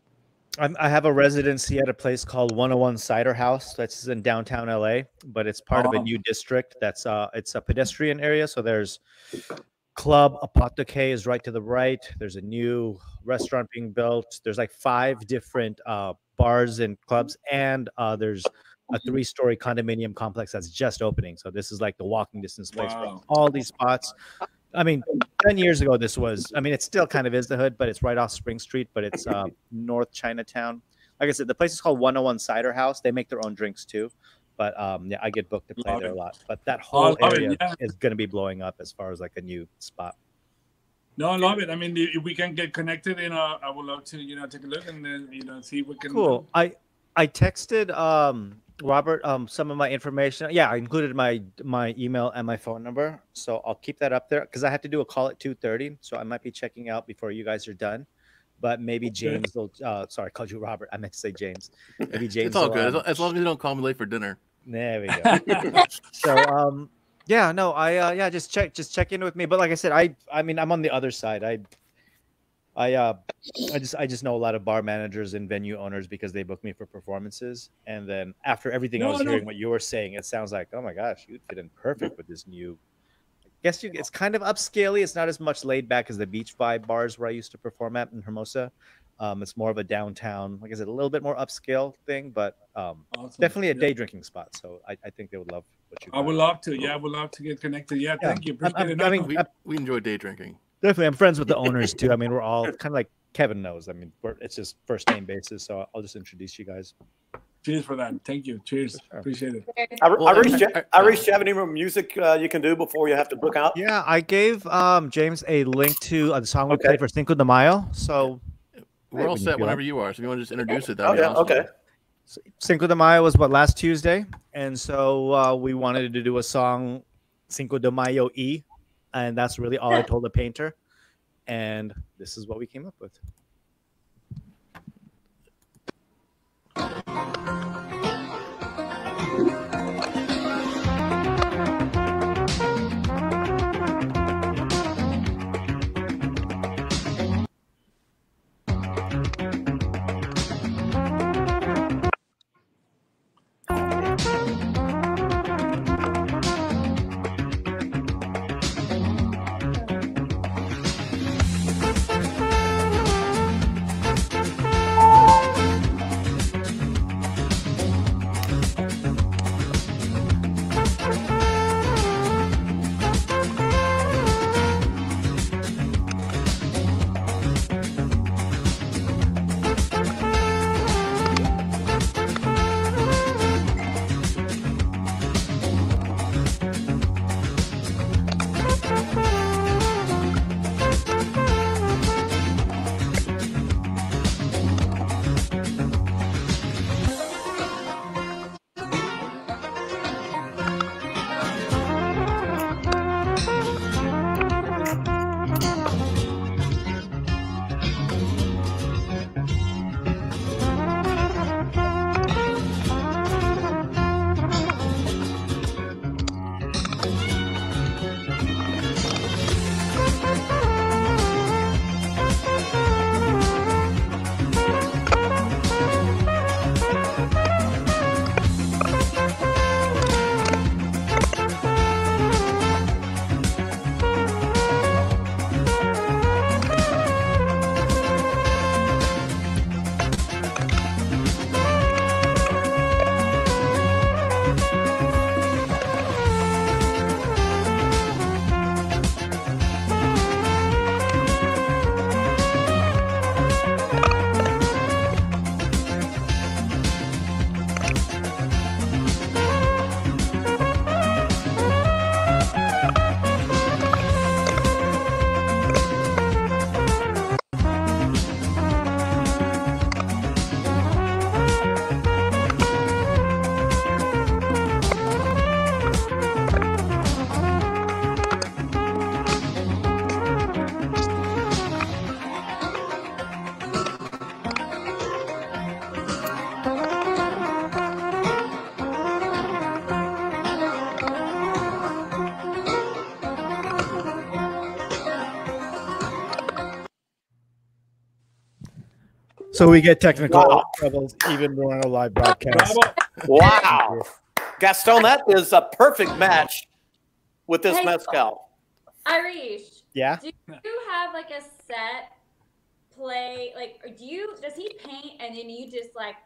I have a residency at a place called 101 Cider House that's in downtown LA, but it's part of a new district that's it's a pedestrian area. So there's Club Apotheke is right to the right. There's a new restaurant being built. There's like 5 different bars and clubs, and there's a 3-story condominium complex that's just opening. So this is like the walking distance place for all these spots. I mean, 10 years ago, it still kind of is the hood, but it's right off Spring Street, but it's North Chinatown. Like I said, the place is called 101 Cider House. They make their own drinks too. But I get booked to play there a lot. But that whole area is going to be blowing up as far as like a new spot. No, I love it. I mean, if we can get connected, I would love to, take a look and then, see if we can. Cool. I texted Robert some of my information. Yeah, I included my email and my phone number. So I'll keep that up there because I have to do a call at 2:30. So I might be checking out before you guys are done. But maybe James will. Sorry, I called you Robert. I meant to say James. Maybe James. It's all good as long as you don't call me late for dinner. There we go. So just check in with me. But like I said, I mean I'm on the other side. I just know a lot of bar managers and venue owners because they book me for performances. And then after everything I was hearing what you were saying, it sounds like, oh my gosh, you'd fit in perfect with this new. I guess it's kind of upscaley. It's not as much laid back as the beach vibe bars where I used to perform at in Hermosa. It's more of a downtown, like I said, a little bit more upscale thing, but awesome. Definitely a day drinking spot. So I think they would love what you got. I would love to. Yeah, I would love to get connected. Yeah, thank you. We enjoy day drinking. Definitely. I'm friends with the owners too. I mean, we're all kind of like Kevin knows. I mean, it's just first name basis. So I'll just introduce you guys. Cheers for that. Thank you. Cheers. Sure. Appreciate it. Irish, do you have any more music you can do before you have to book out? Yeah, I gave James a link to the song we played for Cinco de Mayo. So we're all set whenever you are. So if you want to just introduce it, that'd be awesome. Okay. Cinco de Mayo was last Tuesday. And so we wanted to do a song, Cinco de Mayo E. And that's really all I told the painter. And this is what we came up with. So we get technical troubles even during a live broadcast. Wow. Gaston, that is a perfect match with this mezcal. Irish. Yeah? Do you have like a set play? Like, does he paint and then you just like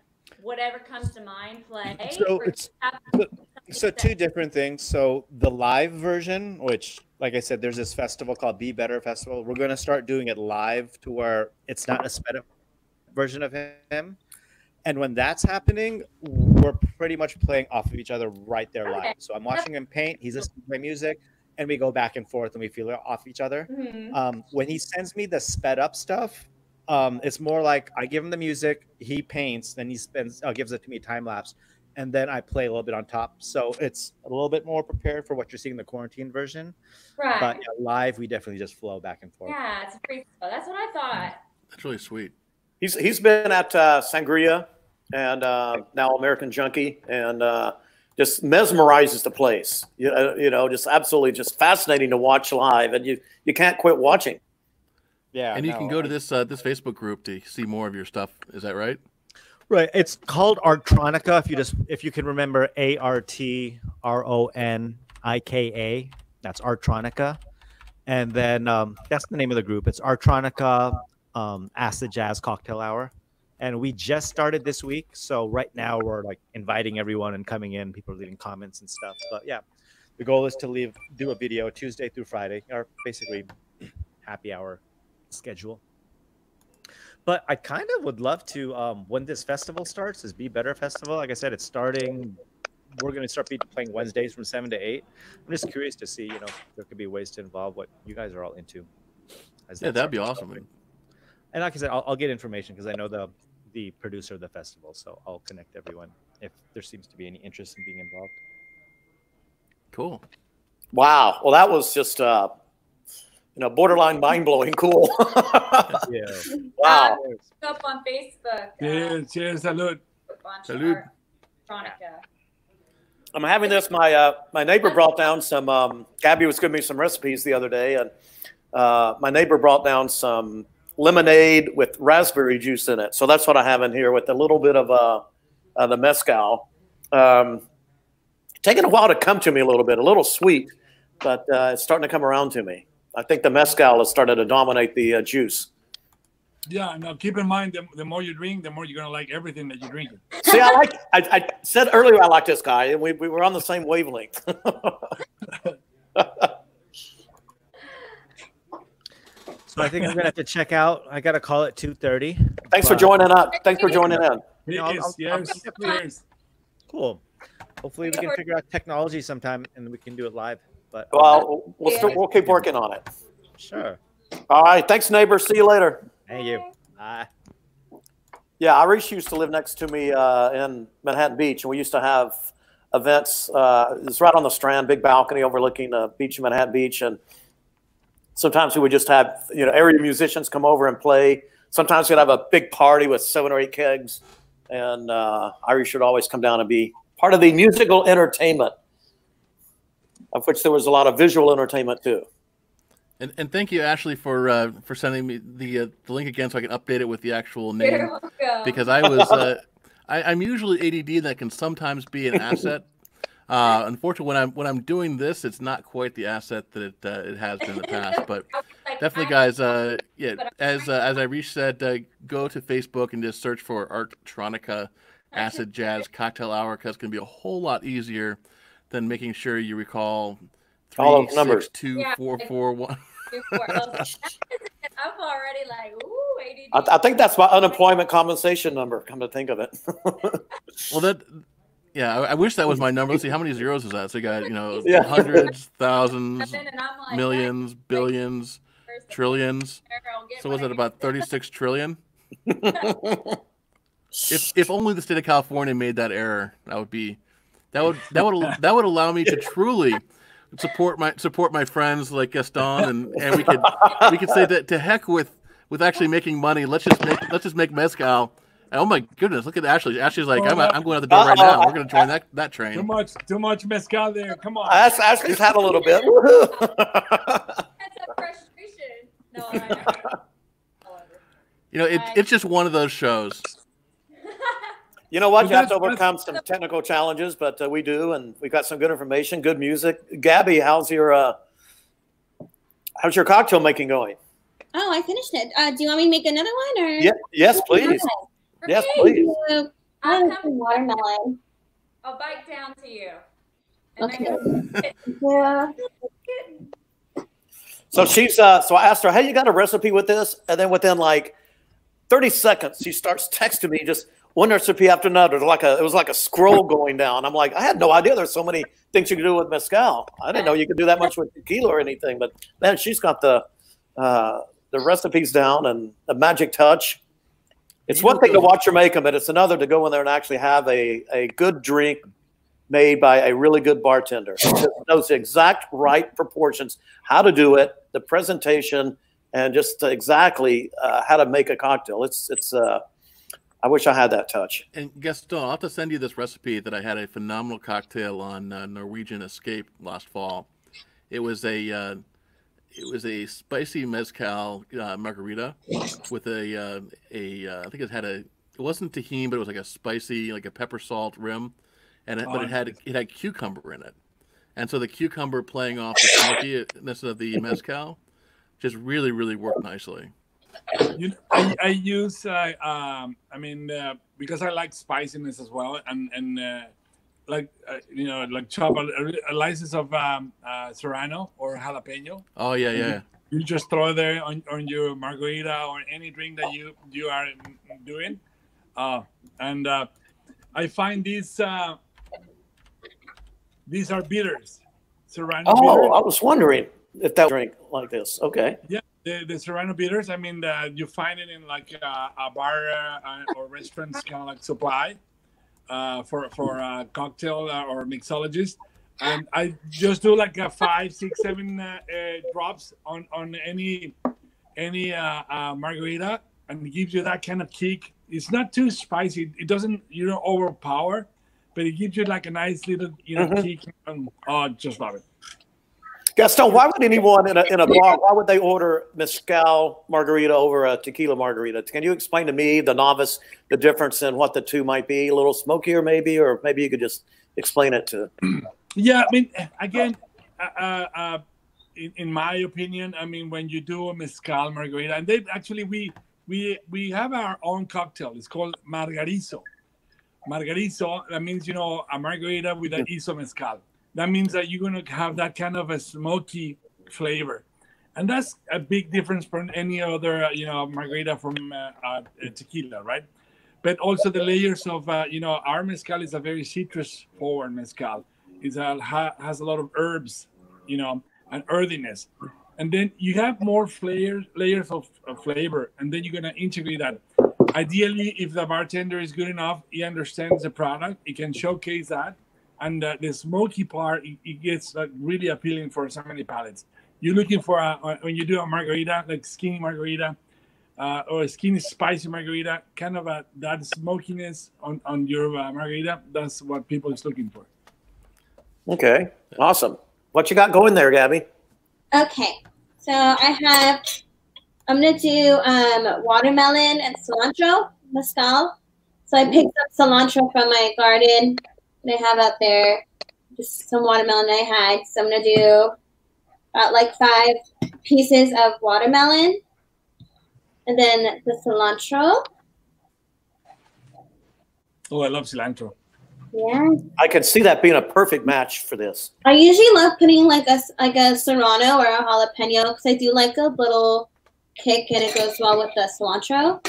whatever comes to mind play? So two different things. So the live version, which like I said, there's this festival called Be Better Festival. We're going to start doing it live to where it's not a sped up version of him. And when that's happening, we're pretty much playing off of each other right there live. So I'm watching him paint, he's listening to my music, and we go back and forth and we feel it off each other. Mm-hmm. When he sends me the sped up stuff, it's more like I give him the music, he paints, then he gives it to me time lapse, and then I play a little bit on top. So it's a little bit more prepared for what you're seeing in the quarantine version. Right. But live, we definitely just flow back and forth. Yeah, it's pretty cool. That's what I thought. That's really sweet. He's been at Sangria and now American Junkie, and just mesmerizes the place. You know, just absolutely just fascinating to watch live, and you can't quit watching. Yeah. And you can go to this this Facebook group to see more of your stuff. Is that right? Right. It's called Artronica. If you can remember ARTRONIKA, that's Artronica. And then that's the name of the group. It's Artronica Acid Jazz Cocktail Hour. And we just started this week. So right now we're like inviting everyone and coming in. People are leaving comments and stuff. But yeah, the goal is to do a video Tuesday through Friday, or basically happy hour schedule. But I kind of would love to, when this festival starts, this Be Better Festival, like I said, it's starting. We're going to start playing Wednesdays from 7 to 8. I'm just curious to see, if there could be ways to involve what you guys are all into. Yeah, that'd be awesome. And like I said, I'll get information because I know the producer of the festival, so I'll connect everyone if there seems to be any interest in being involved. Cool. Wow. Well, that was just borderline mind-blowing cool. Yeah. Wow. Up on Facebook. Cheers, salud. Salud. I'm having this. My neighbor brought down some. Gabi was giving me some recipes the other day, and my neighbor brought down some lemonade with raspberry juice in it. So that's what I have in here with a little bit of the mezcal. Taking a while to come to me a little sweet, but it's starting to come around to me. I think the mezcal has started to dominate the juice. Yeah, now keep in mind, the more you drink, the more you're gonna like everything that you drink. See, I said earlier I like this guy, and we were on the same wavelength. So I think I'm gonna have to check out. I gotta call it 2:30. Thanks for joining up. Thanks for joining in. Yes. Cool. Hopefully we can figure out technology sometime and we can do it live. But well, we'll keep working on it. Sure. All right. Thanks, neighbor. See you later. Thank you. Bye. Yeah, Irish used to live next to me in Manhattan Beach, and we used to have events. It's right on the Strand, big balcony overlooking the beach in Manhattan Beach, and sometimes we would just have area musicians come over and play. Sometimes we'd have a big party with 7 or 8 kegs, and Irish would always come down and be part of the musical entertainment, of which there was a lot of visual entertainment too. And thank you, Ashley, for sending me the link again so I can update it with the actual name. You're welcome. Because I was I'm usually ADD, and that can sometimes be an asset. Unfortunately, when I'm doing this, it's not quite the asset that it has been in the past. But definitely, guys, as Irish said, go to Facebook and just search for Artronica Acid Jazz Cocktail Hour, because it's going to be a whole lot easier than making sure you recall 3, 6, 2, 4, 4, 1. I'm already like, ooh, ADD. I think that's my unemployment compensation number, come to think of it. Well, I wish that was my number. Let's see, how many zeros is that? So you got, Yeah. hundreds, thousands, And I'm like, millions, billions, trillions. So was it about 36 trillion? If only the state of California made that error, that would allow me to truly support my friends like Gaston, and we could say that to heck with actually making money. Let's just make mezcal. And oh my goodness, look at Ashley. Ashley's like, I'm going out the door right now. We're going to join that train. Too much mezcal there. Come on. Ashley's had a little bit. That's a frustration. No, it's just one of those shows. You know what? You have to overcome some technical challenges, but we do, and we've got some good information, good music. Gabi, how's your cocktail making going? Oh, I finished it. Do you want me to make another one, or? Yeah. Yes, please. Yes, please. I'll have some watermelon. I'll bite down to you. Okay. Yeah. So she's so I asked her, "Hey, you got a recipe with this?" And then within like 30 seconds, she starts texting me just one recipe after another. It was like a scroll going down. I'm like, I had no idea there's so many things you can do with mezcal. I didn't know you could do that much with tequila or anything. But man, she's got the recipes down and the magic touch. It's one thing to watch her make them, but it's another to go in there and actually have a good drink made by a really good bartender. Just knows the exact right proportions, how to do it, the presentation, and just exactly how to make a cocktail. It's I wish I had that touch. And Gaston, I'll have to send you this recipe that I had a phenomenal cocktail on Norwegian Escape last fall. It was a a spicy mezcal margarita with I think it wasn't tahini, but it was like a spicy, like a pepper salt rim, and but it had cucumber in it, and so the cucumber playing off the smokiness of the mezcal just really worked nicely. I use because I like spiciness as well, and like chop a slices of serrano or jalapeno. Oh yeah. You just throw it there on your margarita or any drink that you are doing, and I find these are bitters. Serrano. Oh, bitters. I was wondering if that drink like this. Okay. Yeah. The serrano bitters, you find it in like a bar or restaurants kind of like supply for cocktail or mixologist, and I just do like a 5, 6, 7 drops on any margarita, and it gives you that kind of kick. It's not too spicy. It doesn't overpower, but it gives you like a nice little kick. And, just love it. Gaston, why would anyone in a bar, why would they order mezcal margarita over a tequila margarita? Can you explain to me, the novice, the difference in what the two might be? A little smokier maybe, or maybe you could just explain it to. Yeah, again, in my opinion, when you do a mezcal margarita, and they actually, we have our own cocktail. It's called margarizo. Margarizo, that means, a margarita with an iso mezcal. That means that you're going to have that kind of a smoky flavor. And that's a big difference from any other, margarita from tequila, right? But also the layers of, our mezcal is a very citrus-forward mezcal. It has a lot of herbs, and earthiness. And then you have more layers of flavor, and then you're going to integrate that. Ideally, if the bartender is good enough, he understands the product, he can showcase that. And the smoky part, it gets like really appealing for so many palates. You're looking for when you do a margarita, like skinny margarita, or a skinny spicy margarita, kind of that smokiness on your margarita. That's what people is looking for. Okay, awesome. What you got going there, Gabi? Okay, so I'm gonna do watermelon and cilantro mezcal. So I picked up cilantro from my garden. I have out there just some watermelon I had. So I'm going to do about like 5 pieces of watermelon. And then the cilantro. Oh, I love cilantro. Yeah. I could see that being a perfect match for this. I usually love putting like a serrano or a jalapeno because I do like a little kick and it goes well with the cilantro.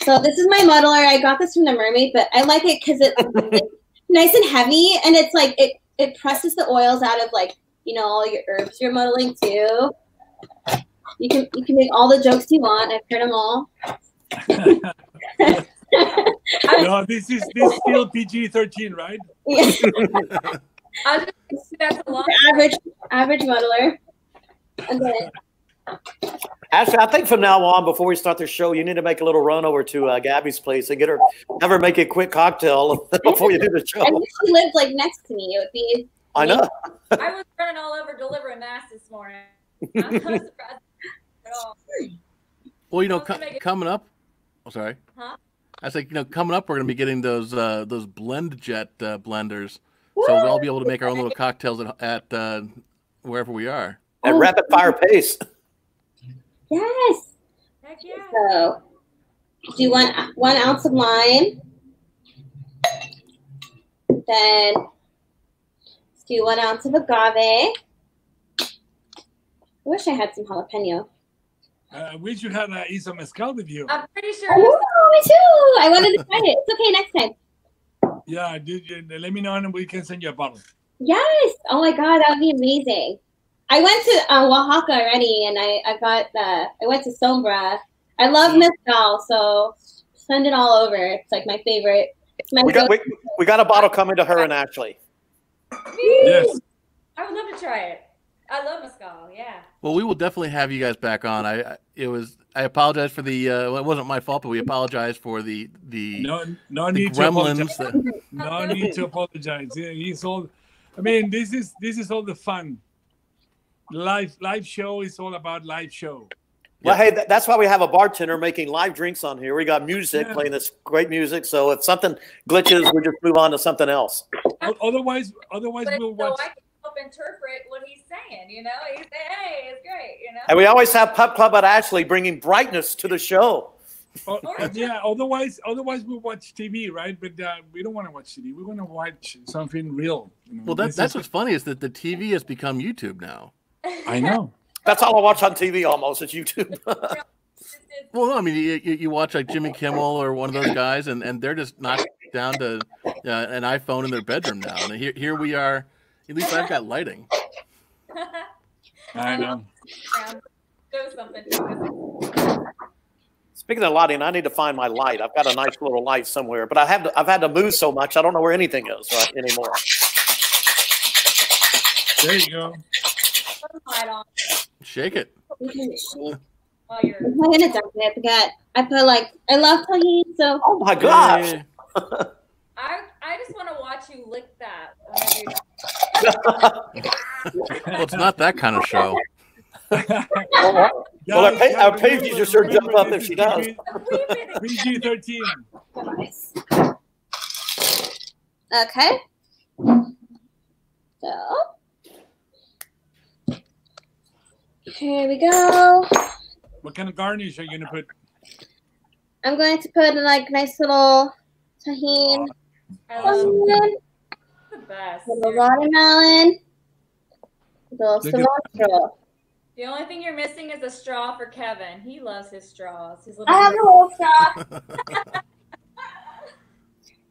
So this is my muddler. I got this from the Mermaid, but I like it because it's nice and heavy, and it's like it presses the oils out of like all your herbs you're muddling too. You can make all the jokes you want. I've heard them all. No, this is still PG-13, right? Yeah. That's a lot. Average muddler. And then Actually, I think from now on, before we start the show, you need to make a little run over to Gabi's place and have her make a quick cocktail before you do the show. I wish she lived like next to me. It would be. I know. I was running all over delivering mass this morning. I'm not surprised at all. Well, coming up. Oh, sorry. Huh? I was like, coming up, we're gonna be getting those BlendJet blenders, so we'll all be able to make our own little cocktails at wherever we are. At rapid fire pace. Yes. Heck yeah. So, do 1 ounce of lime. Then do 1 ounce of agave. I wish I had some jalapeno. I wish you had Isa Mezcal with you. I'm pretty sure. Oh, me too. I wanted to try it. It's okay next time. Yeah, let me know and we can send you a bottle. Yes. Oh my God, that would be amazing. I went to Oaxaca already, and I went to Sombra. I love mezcal, so send it all over. It's like my favorite. We got a bottle coming to her and Ashley. Yes. I would love to try it. I love mezcal. Yeah. Well, we will definitely have you guys back on. I apologize for the. It wasn't my fault, but we apologize for the no need gremlins. To apologize. No need to apologize. Yeah, this is all the fun. live show is all about live show. Well, hey, that's why we have a bartender making live drinks on here. We got music, playing this great music. So if something glitches, we just move on to something else. Otherwise But we'll so watch. I can help interpret what he's saying. You know, he's saying, "Hey, it's great." You know. And we always have Pup Club at Ashley bringing brightness to the show. Yeah. Otherwise we'll watch TV, right? But we don't want to watch TV. We want to watch something real. You know? Well, that's what's funny is that the TV has become YouTube now. I know. That's all I watch on TV almost is YouTube. Well, no, I mean, you watch like Jimmy Kimmel or one of those guys, and they're just knocked down to an iPhone in their bedroom now. And here we are. At least I've got lighting. I know. Do something. Speaking of lighting, I need to find my light. I've got a nice little light somewhere, but I've had to move so much, I don't know where anything is anymore. There you go. Light on. Shake it. While you're. I'm not gonna dump it. I forgot. I love tahini, so. Oh my gosh! Yay. I just want to watch you lick that. Well, it's not that kind of show. Well, our pages just sure jump up if she does. PG-13. Nice. Okay. So. Here we go. What kind of garnish are you gonna put? I'm going to put like nice little tahini. I love Onion, the best. little watermelon, little cilantro. The only thing you're missing is a straw for Kevin. He loves his straws. His I have a little straw.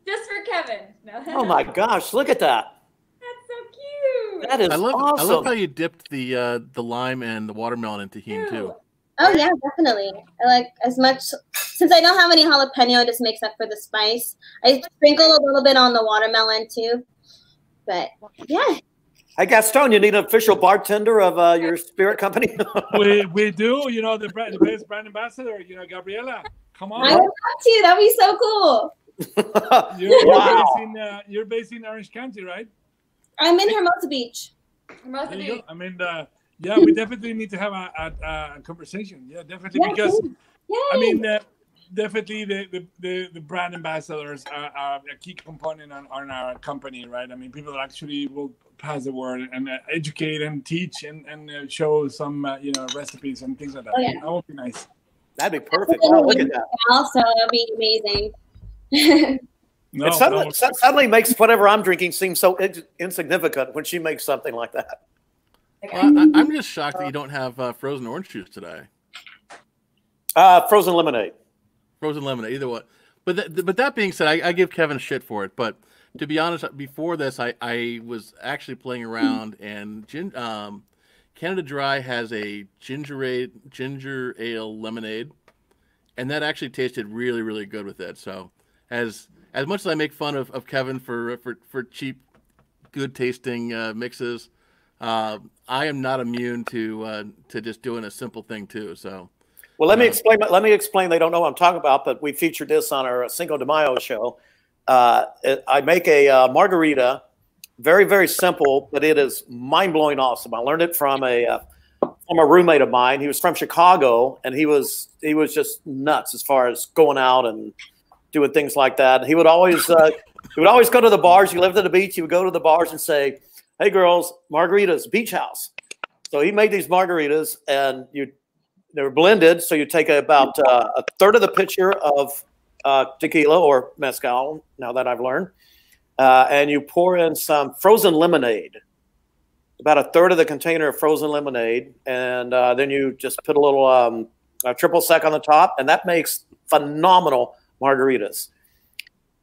Just for Kevin. No. Oh my gosh! Look at that. That's so cute. That is awesome. I love how you dipped the lime and the watermelon in tahini too. Oh yeah, definitely. I like as much since I don't have any jalapeno, it just makes up for the spice. I sprinkle a little bit on the watermelon too. But yeah. Hey Gaston, you need an official bartender of your spirit company? we do. You know the best brand ambassador. You know Gabriela. Come on. I would love to. That'd be so cool. You're based in Orange County, right? I'm in Hermosa Beach. Hermosa There you Beach. go. I mean, yeah, we definitely need to have a conversation. Yeah, definitely, because I mean, definitely the brand ambassadors are a key component on our company, right? I mean, people that actually will pass the word and educate and teach and show some recipes and things like that. Oh, yeah. That would be nice. That'd be perfect. Wow, look at that. Also, that'd be amazing. No, It suddenly makes whatever I'm drinking seem so insignificant when she makes something like that. Well, I'm just shocked that you don't have frozen orange juice today. Frozen lemonade. Frozen lemonade, either one. But that being said, I give Kevin shit for it. But to be honest, before this, I was actually playing around, and Canada Dry has a ginger ale lemonade, and that actually tasted really, really good with it. So as much as I make fun of Kevin for cheap, good tasting mixes, I am not immune to just doing a simple thing too. So. Well, let me explain. They don't know what I'm talking about, but we featured this on our Cinco de Mayo show. I make a margarita, very, very simple, but it is mind-blowing awesome. I learned it from a roommate of mine. He was from Chicago, and he was just nuts as far as going out and doing things like that. He would always go to the bars. He lived at the beach. He would go to the bars and say, "Hey, girls, margaritas, beach house." So he made these margaritas, and they were blended. So you take about a third of the pitcher of tequila or mezcal, now that I've learned, and you pour in some frozen lemonade, about a third of the container of frozen lemonade, and then you just put a little triple sec on the top, and that makes phenomenal margaritas.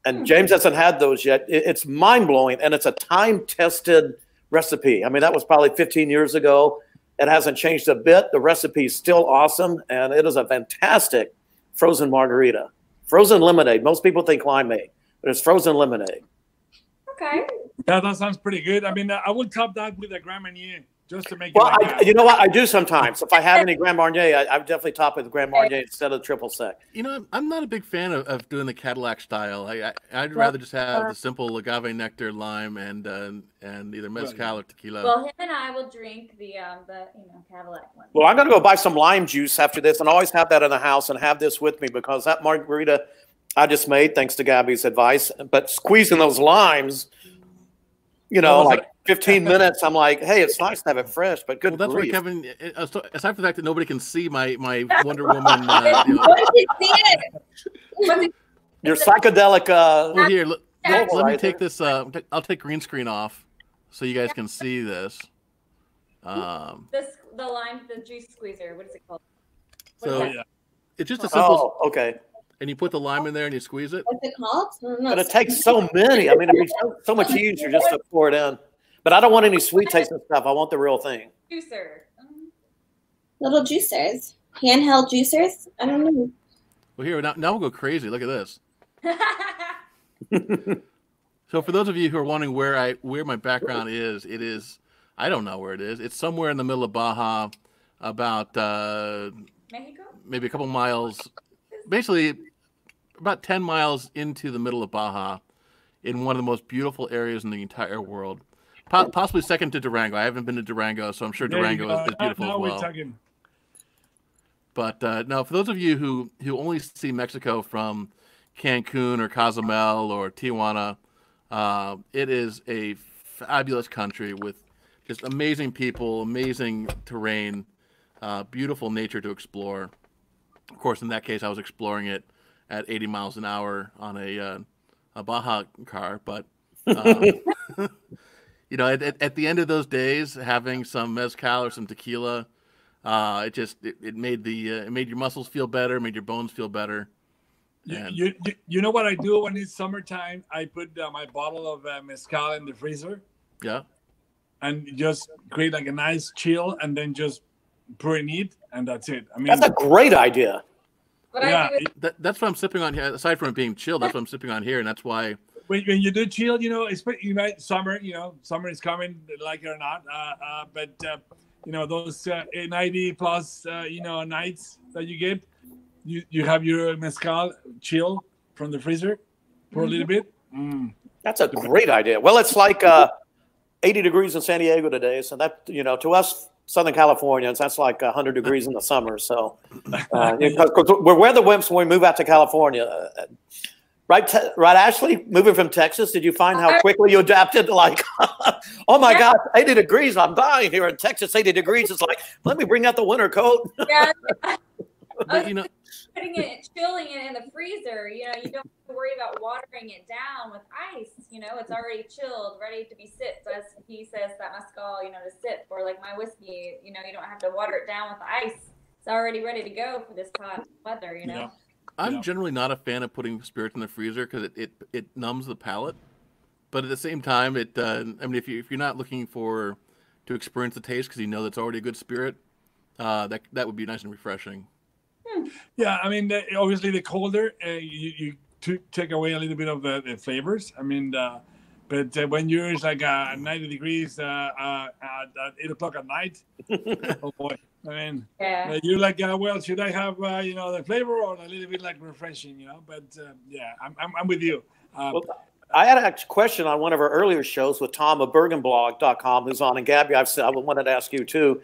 And James hasn't had those yet. It's mind-blowing, and it's a time-tested recipe. I mean, that was probably 15 years ago. It hasn't changed a bit. The recipe is still awesome, and it is a fantastic frozen margarita. Frozen lemonade. Most people think limeade, but it's frozen lemonade. Okay. Yeah, that sounds pretty good. I mean, I would top that with a Grand Marnier. just to make Well, it like you know what? I do sometimes. If I have any Grand Marnier, I definitely top it with Grand Marnier instead of the triple sec. You know, I'm not a big fan of doing the Cadillac style. I'd rather just have the simple agave nectar, lime, and either mezcal or tequila. Well, him and I will drink the Cadillac one. Well, I'm going to go buy some lime juice after this, and always have that in the house and have this with me, because that margarita I just made, thanks to Gabi's advice, but squeezing those limes, you know, like 15 minutes, I'm like, hey, it's nice to have it fresh, but good. Well, that's grief. why Kevin, aside from the fact that nobody can see my Wonder Woman. Your psychedelic. Well, here, let me take this. I'll take green screen off so you guys can see this. The lime, the juice squeezer. What is it called? It's just a simple. Oh, okay. And you put the lime in there and you squeeze it. What's it called? But it takes so many. I mean, it'd be so much easier just to pour it in. But I don't want any sweet tasting stuff. I want the real thing. Juicer. Little juicers. Handheld juicers? I don't know. Well, here, now we'll go crazy. Look at this. So for those of you who are wondering where my background is, it is, I don't know where it is. It's somewhere in the middle of Baja, about Mexico? Maybe a couple miles, basically about 10 miles into the middle of Baja, in one of the most beautiful areas in the entire world. Possibly second to Durango. I haven't been to Durango, so I'm sure Durango is beautiful as well. But no, for those of you who only see Mexico from Cancun or Cozumel or Tijuana, it is a fabulous country with just amazing people, amazing terrain, beautiful nature to explore. Of course, in that case, I was exploring it at 80 miles an hour on a Baja car. But you know, at the end of those days, having some mezcal or some tequila, it made it made your muscles feel better, made your bones feel better. You know what I do when it's summertime? I put my bottle of mezcal in the freezer. Yeah. And just create like a nice chill, and then just pour in it, and that's it. I mean, that's a great idea. That's what I'm sipping on here. Aside from it being chill, that's what I'm sipping on here, and that's why. When you do chill, you know, it's summer. You know, summer is coming, like it or not. But you know, those 90 plus nights that you get, you have your mezcal chill from the freezer for a little bit. That's a great idea. Well, it's like 80 degrees in San Diego today, so that, you know, to us Southern Californians, that's like 100 degrees in the summer. So we're weather wimps when we move out to California. Right, Ashley? Moving from Texas, did you find how quickly you adapted? Like, oh my God, 80 degrees! I'm dying here in Texas. 80 degrees. It's like, let me bring out the winter coat. Yeah, but, you know, chilling it in the freezer. You know, you don't have to worry about watering it down with ice. You know, it's already chilled, ready to be sipped. As he says, that mezcal, you know, to sip, or like my whiskey. You know, you don't have to water it down with ice. It's already ready to go for this hot weather. You know. Yeah. I'm generally not a fan of putting spirits in the freezer because it numbs the palate. But at the same time, I mean, if you're not looking to experience the taste because you know that's already a good spirit, that would be nice and refreshing. Yeah, I mean, obviously the colder, you take away a little bit of the flavors. I mean, but when you're like 90 degrees at 8 o'clock at night, oh boy. I mean, you're like, well, should I have the flavor or a little bit like refreshing, you know? But yeah, I'm with you. Well, I had a question on one of our earlier shows with Tom of BourbonBlog.com, who's on, and Gabi, I wanted to ask you too.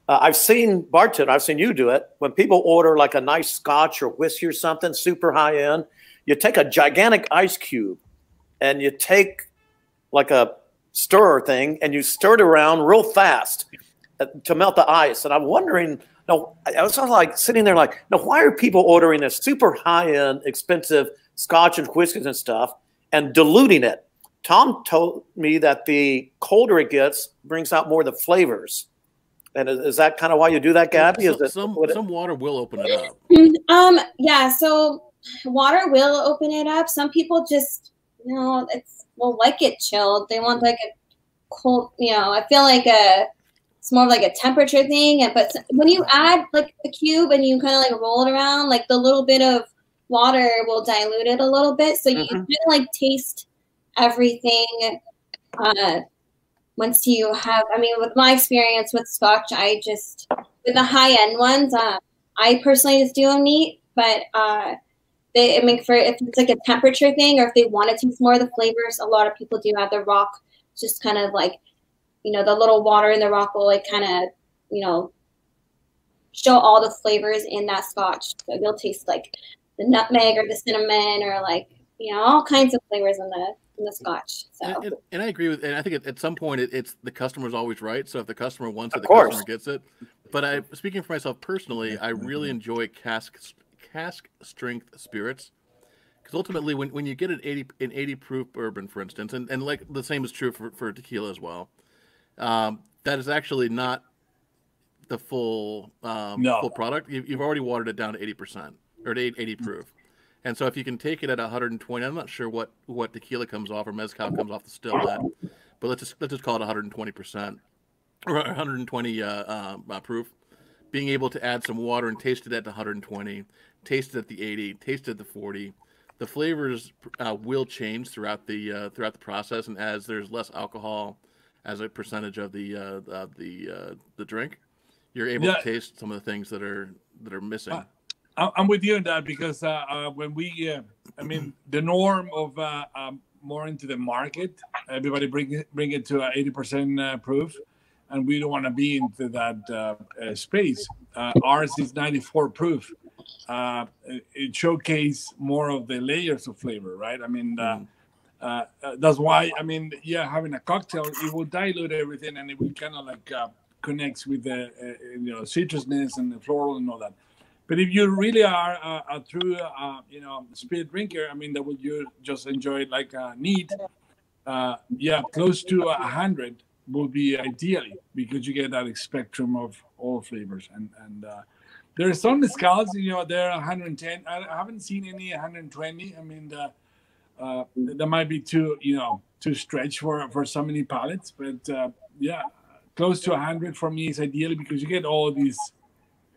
I've seen you do it. When people order like a nice scotch or whiskey or something super high end, you take a gigantic ice cube and you take like a stirrer thing and you stir it around real fast to melt the ice. And I'm wondering, I was sort of like sitting there like, why are people ordering this super high-end, expensive scotch and whiskeys and stuff and diluting it? Tom told me that the colder it gets brings out more of the flavors. And is that kind of why you do that, Gabi? Some water will open it up. Yeah, so water will open it up. Some people just, like it chilled. They want like a cold, I feel like it's more of like a temperature thing. But when you add like a cube and you kind of like roll it around, like the little bit of water will dilute it a little bit. So you kind of like taste everything once you have, I mean, with my experience with Scotch, with the high end ones, I personally just do them neat, but I mean, for if it's like a temperature thing, or if they want to taste more of the flavors, a lot of people do have the rock, just kind of like, the little water in the rock will like kind of, show all the flavors in that Scotch. So you'll taste like the nutmeg or the cinnamon, or like, all kinds of flavors in the Scotch. So. And I agree with, and I think at some point it's the customer's always right. So if the customer wants it, the course. customer gets it. But speaking for myself personally, I really enjoy cask strength spirits, because ultimately when you get an 80 proof bourbon, for instance, and like the same is true for tequila as well, that is actually not the full full product. You've already watered it down to 80% or to 80 proof. And so if you can take it at 120, I'm not sure what tequila comes off or mezcal comes off the still at, but let's just call it 120% or 120 proof. Being able to add some water and taste it at the 120, taste it at the 80, taste it at the 40. The flavors will change throughout the process, and as there's less alcohol as a percentage of the drink, you're able to taste some of the things that are missing. I'm with you on that, because when we, I mean, the norm of more into the market, everybody bring it to 80% proof, and we don't want to be into that space. Ours is 94 proof. It showcases more of the layers of flavor, right? I mean, that's why, I mean, having a cocktail, it will dilute everything, and it will kind of like connects with the citrusness and the floral and all that. But if you really are a true, spirit drinker, I mean, that would you just enjoy it like neat. Close to 100 would be ideally, because you get that spectrum of all flavors. And there are some mezcals, they're 110. I haven't seen any 120. I mean, that might be too stretch for so many palates. But close to 100 for me is ideally, because you get all these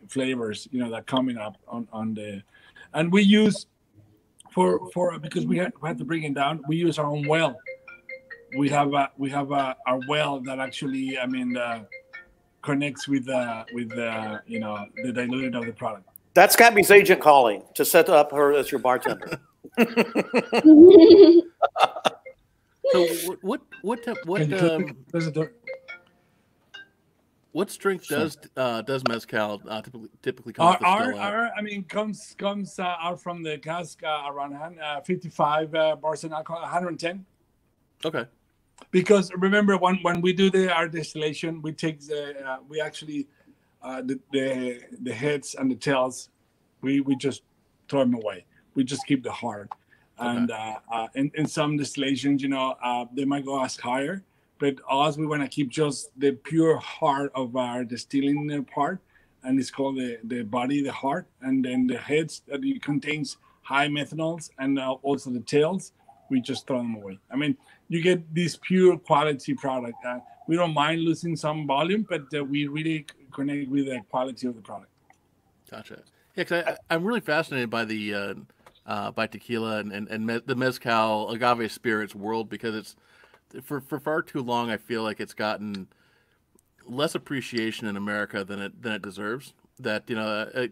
flavors that coming up on the, and we use for because we had to bring it down, we use our own well. We have our well that actually, I mean, connects with the diluting of the product. That's Gabi's agent calling to set up her as your bartender. So what strength does mezcal typically come off the still at? I mean, comes out from the cask around 55 bars in alcohol, 110. Okay. Because remember, when we do our distillation, we take we actually the heads and the tails, we just throw them away. We just keep the heart. Okay. And in some distillations, they might go as higher. But us, we want to keep just the pure heart of our distilling part, and it's called the body, the heart, and then the heads that it contains high methanols, and also the tails, we just throw them away. I mean, you get this pure quality product. We don't mind losing some volume, but we really connect with the quality of the product. Gotcha. Yeah, because I'm really fascinated by the by tequila and the mezcal agave spirits world, because it's for far too long, I feel like it's gotten less appreciation in America than it deserves. That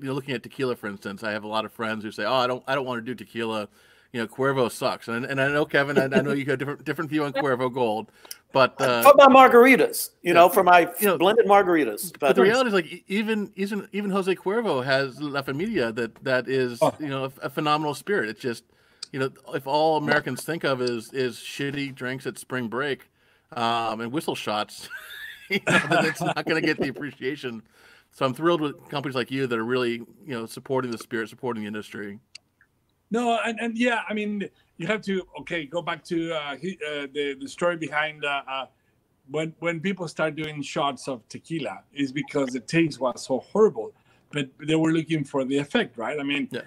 looking at tequila, for instance, I have a lot of friends who say, "Oh, I don't want to do tequila. Cuervo sucks." And I know, Kevin, I know you have different view on Cuervo Gold, but for my margaritas, for my blended margaritas. But the reality is, like, even Jose Cuervo has La Familia that is a phenomenal spirit. It's just, if all Americans think of is shitty drinks at spring break and whistle shots, then it's not going to get the appreciation. So I'm thrilled with companies like you that are really, supporting the spirit, supporting the industry. No, and yeah, I mean, you have to go back to the story behind when people start doing shots of tequila is because the taste was so horrible, but they were looking for the effect, right? I mean. Yeah.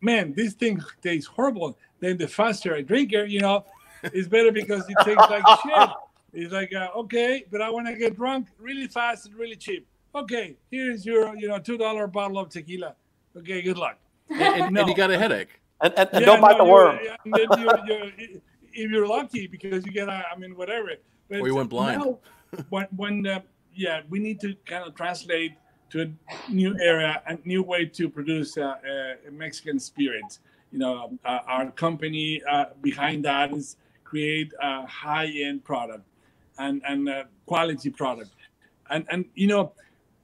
Man, this thing tastes horrible. Then the faster I drink it, it's better because it tastes like shit. It's like, okay, but I want to get drunk really fast and really cheap. Okay, here's your, $2 bottle of tequila. Okay, good luck. And you got a headache. And don't bite the worm. If you're lucky, because you get, whatever. Or you went blind. Now, yeah, we need to kind of translate to a new area, a new way to produce Mexican spirits. You know, our company behind that is create a high-end product and quality product. And you know,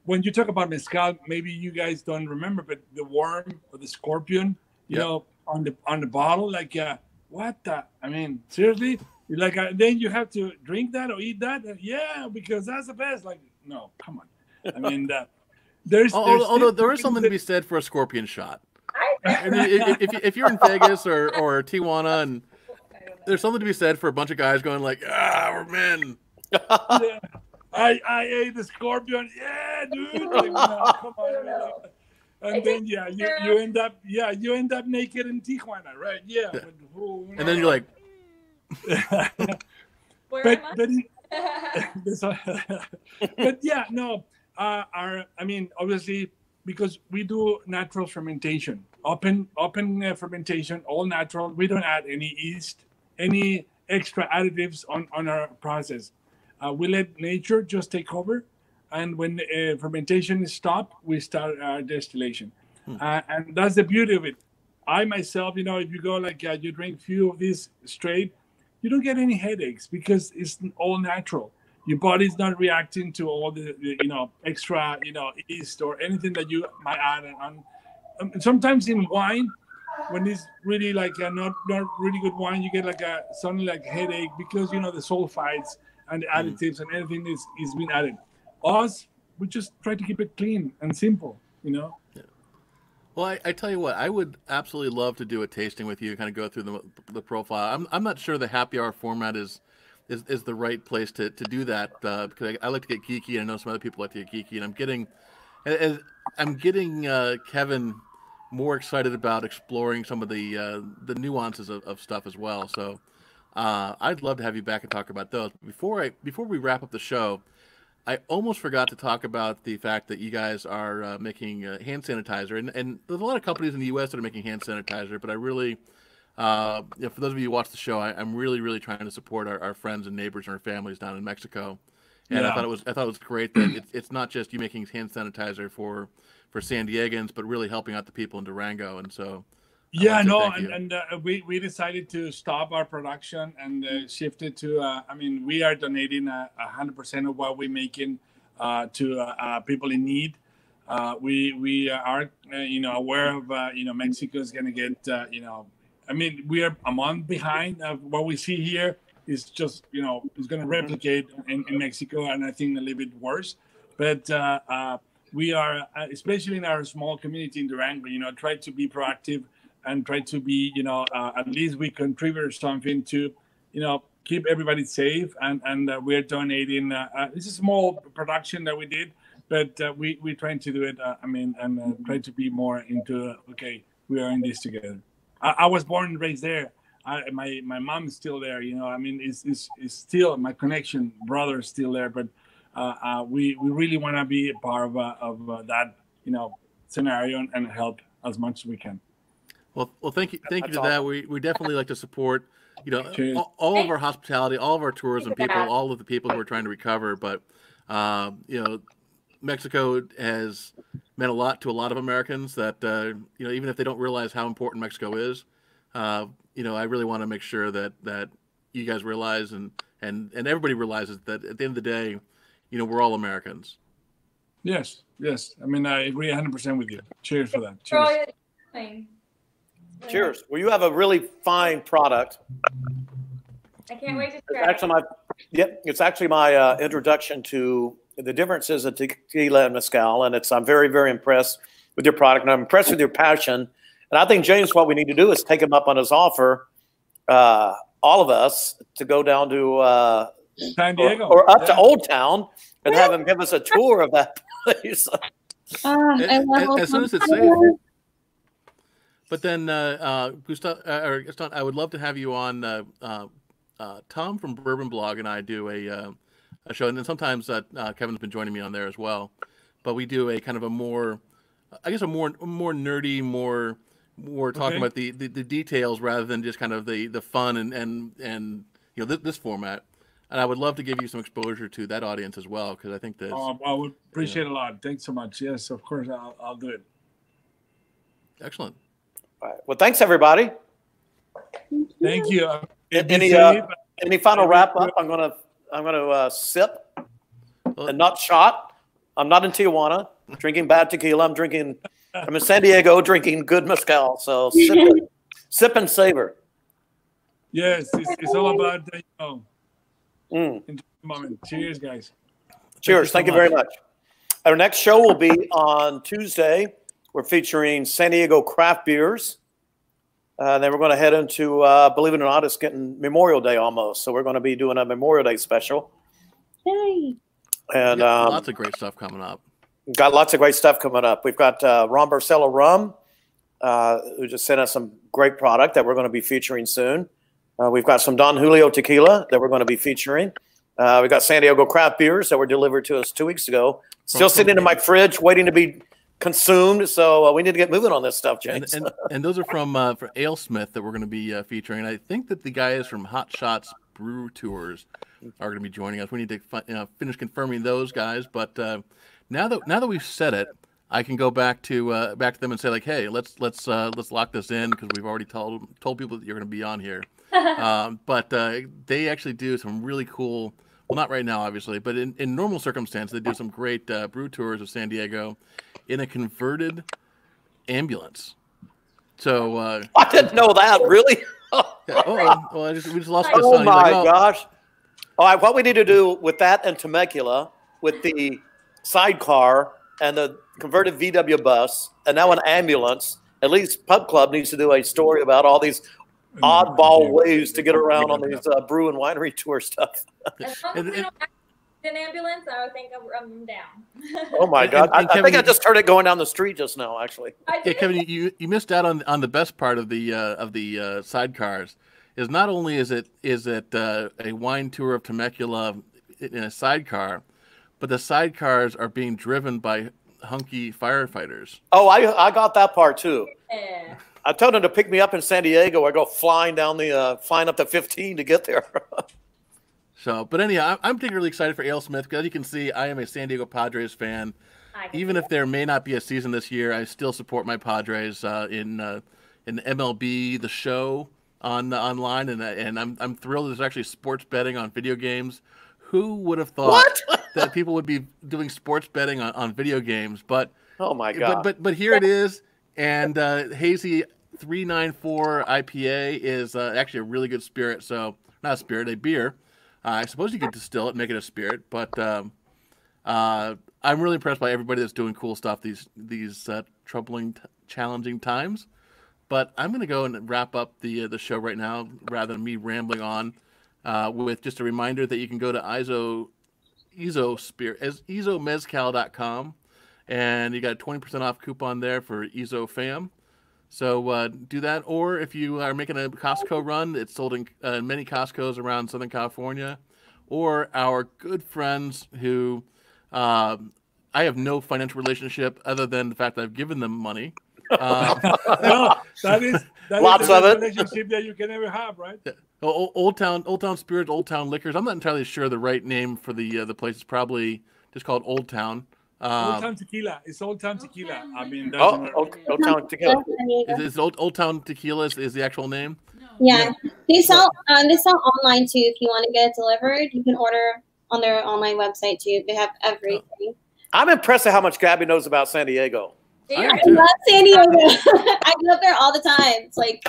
when you talk about mezcal, maybe you guys don't remember, but the worm or the scorpion, you know, on the bottle, like what the? I mean, seriously, like then you have to drink that or eat that? Yeah, because that's the best. Like, no, come on. I mean, although there is something to be said for a scorpion shot. I mean, if you're in Vegas or Tijuana, and there's something to be said for a bunch of guys going like, we're men. Yeah. I ate the scorpion. Yeah, dude. Like, no, come on. And then you end up naked in Tijuana, right? Yeah. But, and then you're like, but yeah, no. I mean, obviously, because we do natural fermentation, open fermentation, all natural. We don't add any yeast, any extra additives on our process. We let nature just take over, and when fermentation is stopped, we start our distillation, and that's the beauty of it. I myself, you know, if you go like you drink few of these straight, you don't get any headaches because it's all natural. Your body's not reacting to all the you know, extra, you know, yeast or anything that you might add on. Sometimes in wine, when it's really like not really good wine, you get like something like headache because, you know, the sulfites and the additives and everything is being added. Us, we just try to keep it clean and simple, you know. Yeah. Well, I tell you what, I would absolutely love to do a tasting with you, kind of go through the profile. I'm not sure the happy hour format is the right place to do that because I like to get geeky, and I know some other people like to get geeky, and I'm getting Kevin more excited about exploring some of the nuances of stuff as well. So I'd love to have you back and talk about those. Before we wrap up the show, I almost forgot to talk about the fact that you guys are making hand sanitizer, and there's a lot of companies in the U.S. that are making hand sanitizer, but I really, for those of you who watch the show, I'm really trying to support our friends and neighbors and our families down in Mexico, and I thought it was great that it's not just you making hand sanitizer for San Diegans, but really helping out the people in Durango, and so. Yeah, no, and we decided to stop our production and shift it to. I mean, we are donating 100% of what we're making to people in need. We are, you know, aware of you know, Mexico is going to get you know. I mean, we are a month behind of what we see here. Is just, you know, it's going to replicate in Mexico, and I think a little bit worse. But we are, especially in our small community in Durango, you know, try to be proactive. And try to be, you know, at least we contribute something to, you know, keep everybody safe. And we're donating. It's a small production that we did, but we're trying to do it. I mean, and try to be more into. Okay, we are in this together. I was born and raised there. My mom is still there. You know, I mean, it's still my connection. Brother is still there, but we really want to be a part of that, you know, scenario and help as much as we can. Well, thank you to that. We definitely like to support, you know, all of our hospitality, all of our tourism people, all of the people who are trying to recover. But, you know, Mexico has meant a lot to a lot of Americans that, you know, even if they don't realize how important Mexico is, you know, I really want to make sure that you guys realize and everybody realizes that at the end of the day, you know, we're all Americans. Yes. I mean, I agree 100% with you. Cheers for that. Cheers. Cheers. Well, you have a really fine product. I can't wait to try. It's actually my introduction to the differences of tequila and mezcal, and I'm very, very impressed with your product, and I'm impressed with your passion. And I think, James, what we need to do is take him up on his offer, all of us, to go down to San Diego or up to Old Town and have him give us a tour of that place. As soon as it's safe. But then, Gustav, I would love to have you on. Tom from Bourbon Blog and I do a show, and then sometimes Kevin's been joining me on there as well. But we do a kind of a more, I guess, a more nerdy, more talking about the details rather than just kind of the fun and you know this format. And I would love to give you some exposure to that audience as well, because I think that I would appreciate it a lot. Thanks so much. Yes, of course, I'll do it. Excellent. All right. Well, thanks everybody. Thank you. Any final wrap up? I'm gonna sip and not shot. I'm not in Tijuana drinking bad tequila. I'm in San Diego drinking good mezcal. So sip and savor. Yes, it's all about enjoy the moment. Cheers, guys. Cheers. Thank you very much. Our next show will be on Tuesday. We're featuring San Diego craft beers. Then we're going to head into, believe it or not, it's getting Memorial Day almost. So we're going to be doing a Memorial Day special. Yay. And lots of great stuff coming up. Got lots of great stuff coming up. We've got Ron Barcelo Rum, who just sent us some great product that we're going to be featuring soon. We've got some Don Julio tequila that we're going to be featuring. We've got San Diego craft beers that were delivered to us 2 weeks ago. Still sitting in my fridge waiting to be consumed. So we need to get moving on this stuff, James. And those are from for AleSmith that we're going to be featuring. I think that the guys from Hot Shots Brew Tours are going to be joining us. We need to finish confirming those guys. But now that we've said it, I can go back to them and say like, hey, let's lock this in because we've already told people that you're going to be on here. But they actually do some really cool. Well, not right now, obviously, but in normal circumstances, they do some great brew tours of San Diego in a converted ambulance. So I didn't know that, really. Well, we just lost this. Oh my gosh! All right, what we need to do with that and Temecula, with the sidecar and the converted VW bus, and now an ambulance. At least Pub Club needs to do a story about all these oddball ways to get around on these brew and winery tour stuff. As long as we don't have an ambulance, I think I'm down. Oh my God! And Kevin, I think I just heard it going down the street just now. Actually, yeah, Kevin, you missed out on the best part of the sidecars. Is not only is it a wine tour of Temecula in a sidecar, but the sidecars are being driven by hunky firefighters. Oh, I got that part too. Yeah. I told him to pick me up in San Diego. I go flying up the 15 to get there. So, but anyhow, I'm particularly excited for AleSmith because, as you can see, I am a San Diego Padres fan. Even if there may not be a season this year, I still support my Padres in MLB The Show online, and I'm thrilled there's actually sports betting on video games. Who would have thought that people would be doing sports betting on video games? But oh my God! But here it is, and Hazy 394 IPA is actually a really good spirit. So not a spirit, a beer. I suppose you could distill it and make it a spirit, but I'm really impressed by everybody that's doing cool stuff these troubling, challenging times. But I'm going to go and wrap up the show right now, rather than me rambling on, with just a reminder that you can go to EzoMezcal.com, and you got a 20% off coupon there for EzoFam. So do that, or if you are making a Costco run, it's sold in many Costcos around Southern California, or our good friends who I have no financial relationship other than the fact that I've given them money. No, that is lots of it. Relationship that you can ever have, right? Old Town Spirits, Old Town Liquors. I'm not entirely sure the right name for the place. It's probably just called Old Town. Old Town Tequila. It's Old Town Tequila. I mean, Old Town Tequila. Is Old Town Tequila is the actual name? Yeah, they sell online too. If you want to get it delivered, you can order on their online website too. They have everything. I'm impressed at how much Gabi knows about San Diego. I love San Diego. I go up there all the time. It's like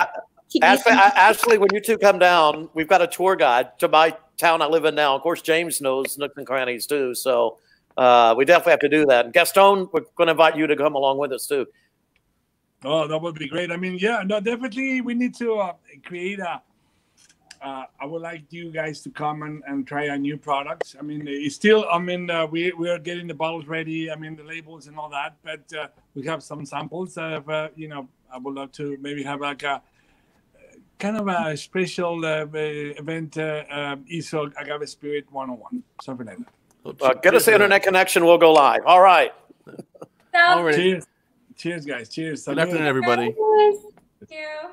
Ashley, when you two come down, we've got a tour guide to my town I live in now. Of course, James knows nooks and crannies too. So we definitely have to do that. And Gaston, we're going to invite you to come along with us too. Oh, that would be great. I mean, yeah, no, definitely we need to create I would like you guys to come and try our new products. I mean, it's still, we are getting the bottles ready. I mean, the labels and all that, but we have some samples of, I would love to maybe have like a kind of a special event, ESO Agave Spirit 101, something like that. Get us the internet connection. We'll go live. All right. Alrighty. Cheers. Cheers, guys. Cheers. Good afternoon, everybody. Thank you.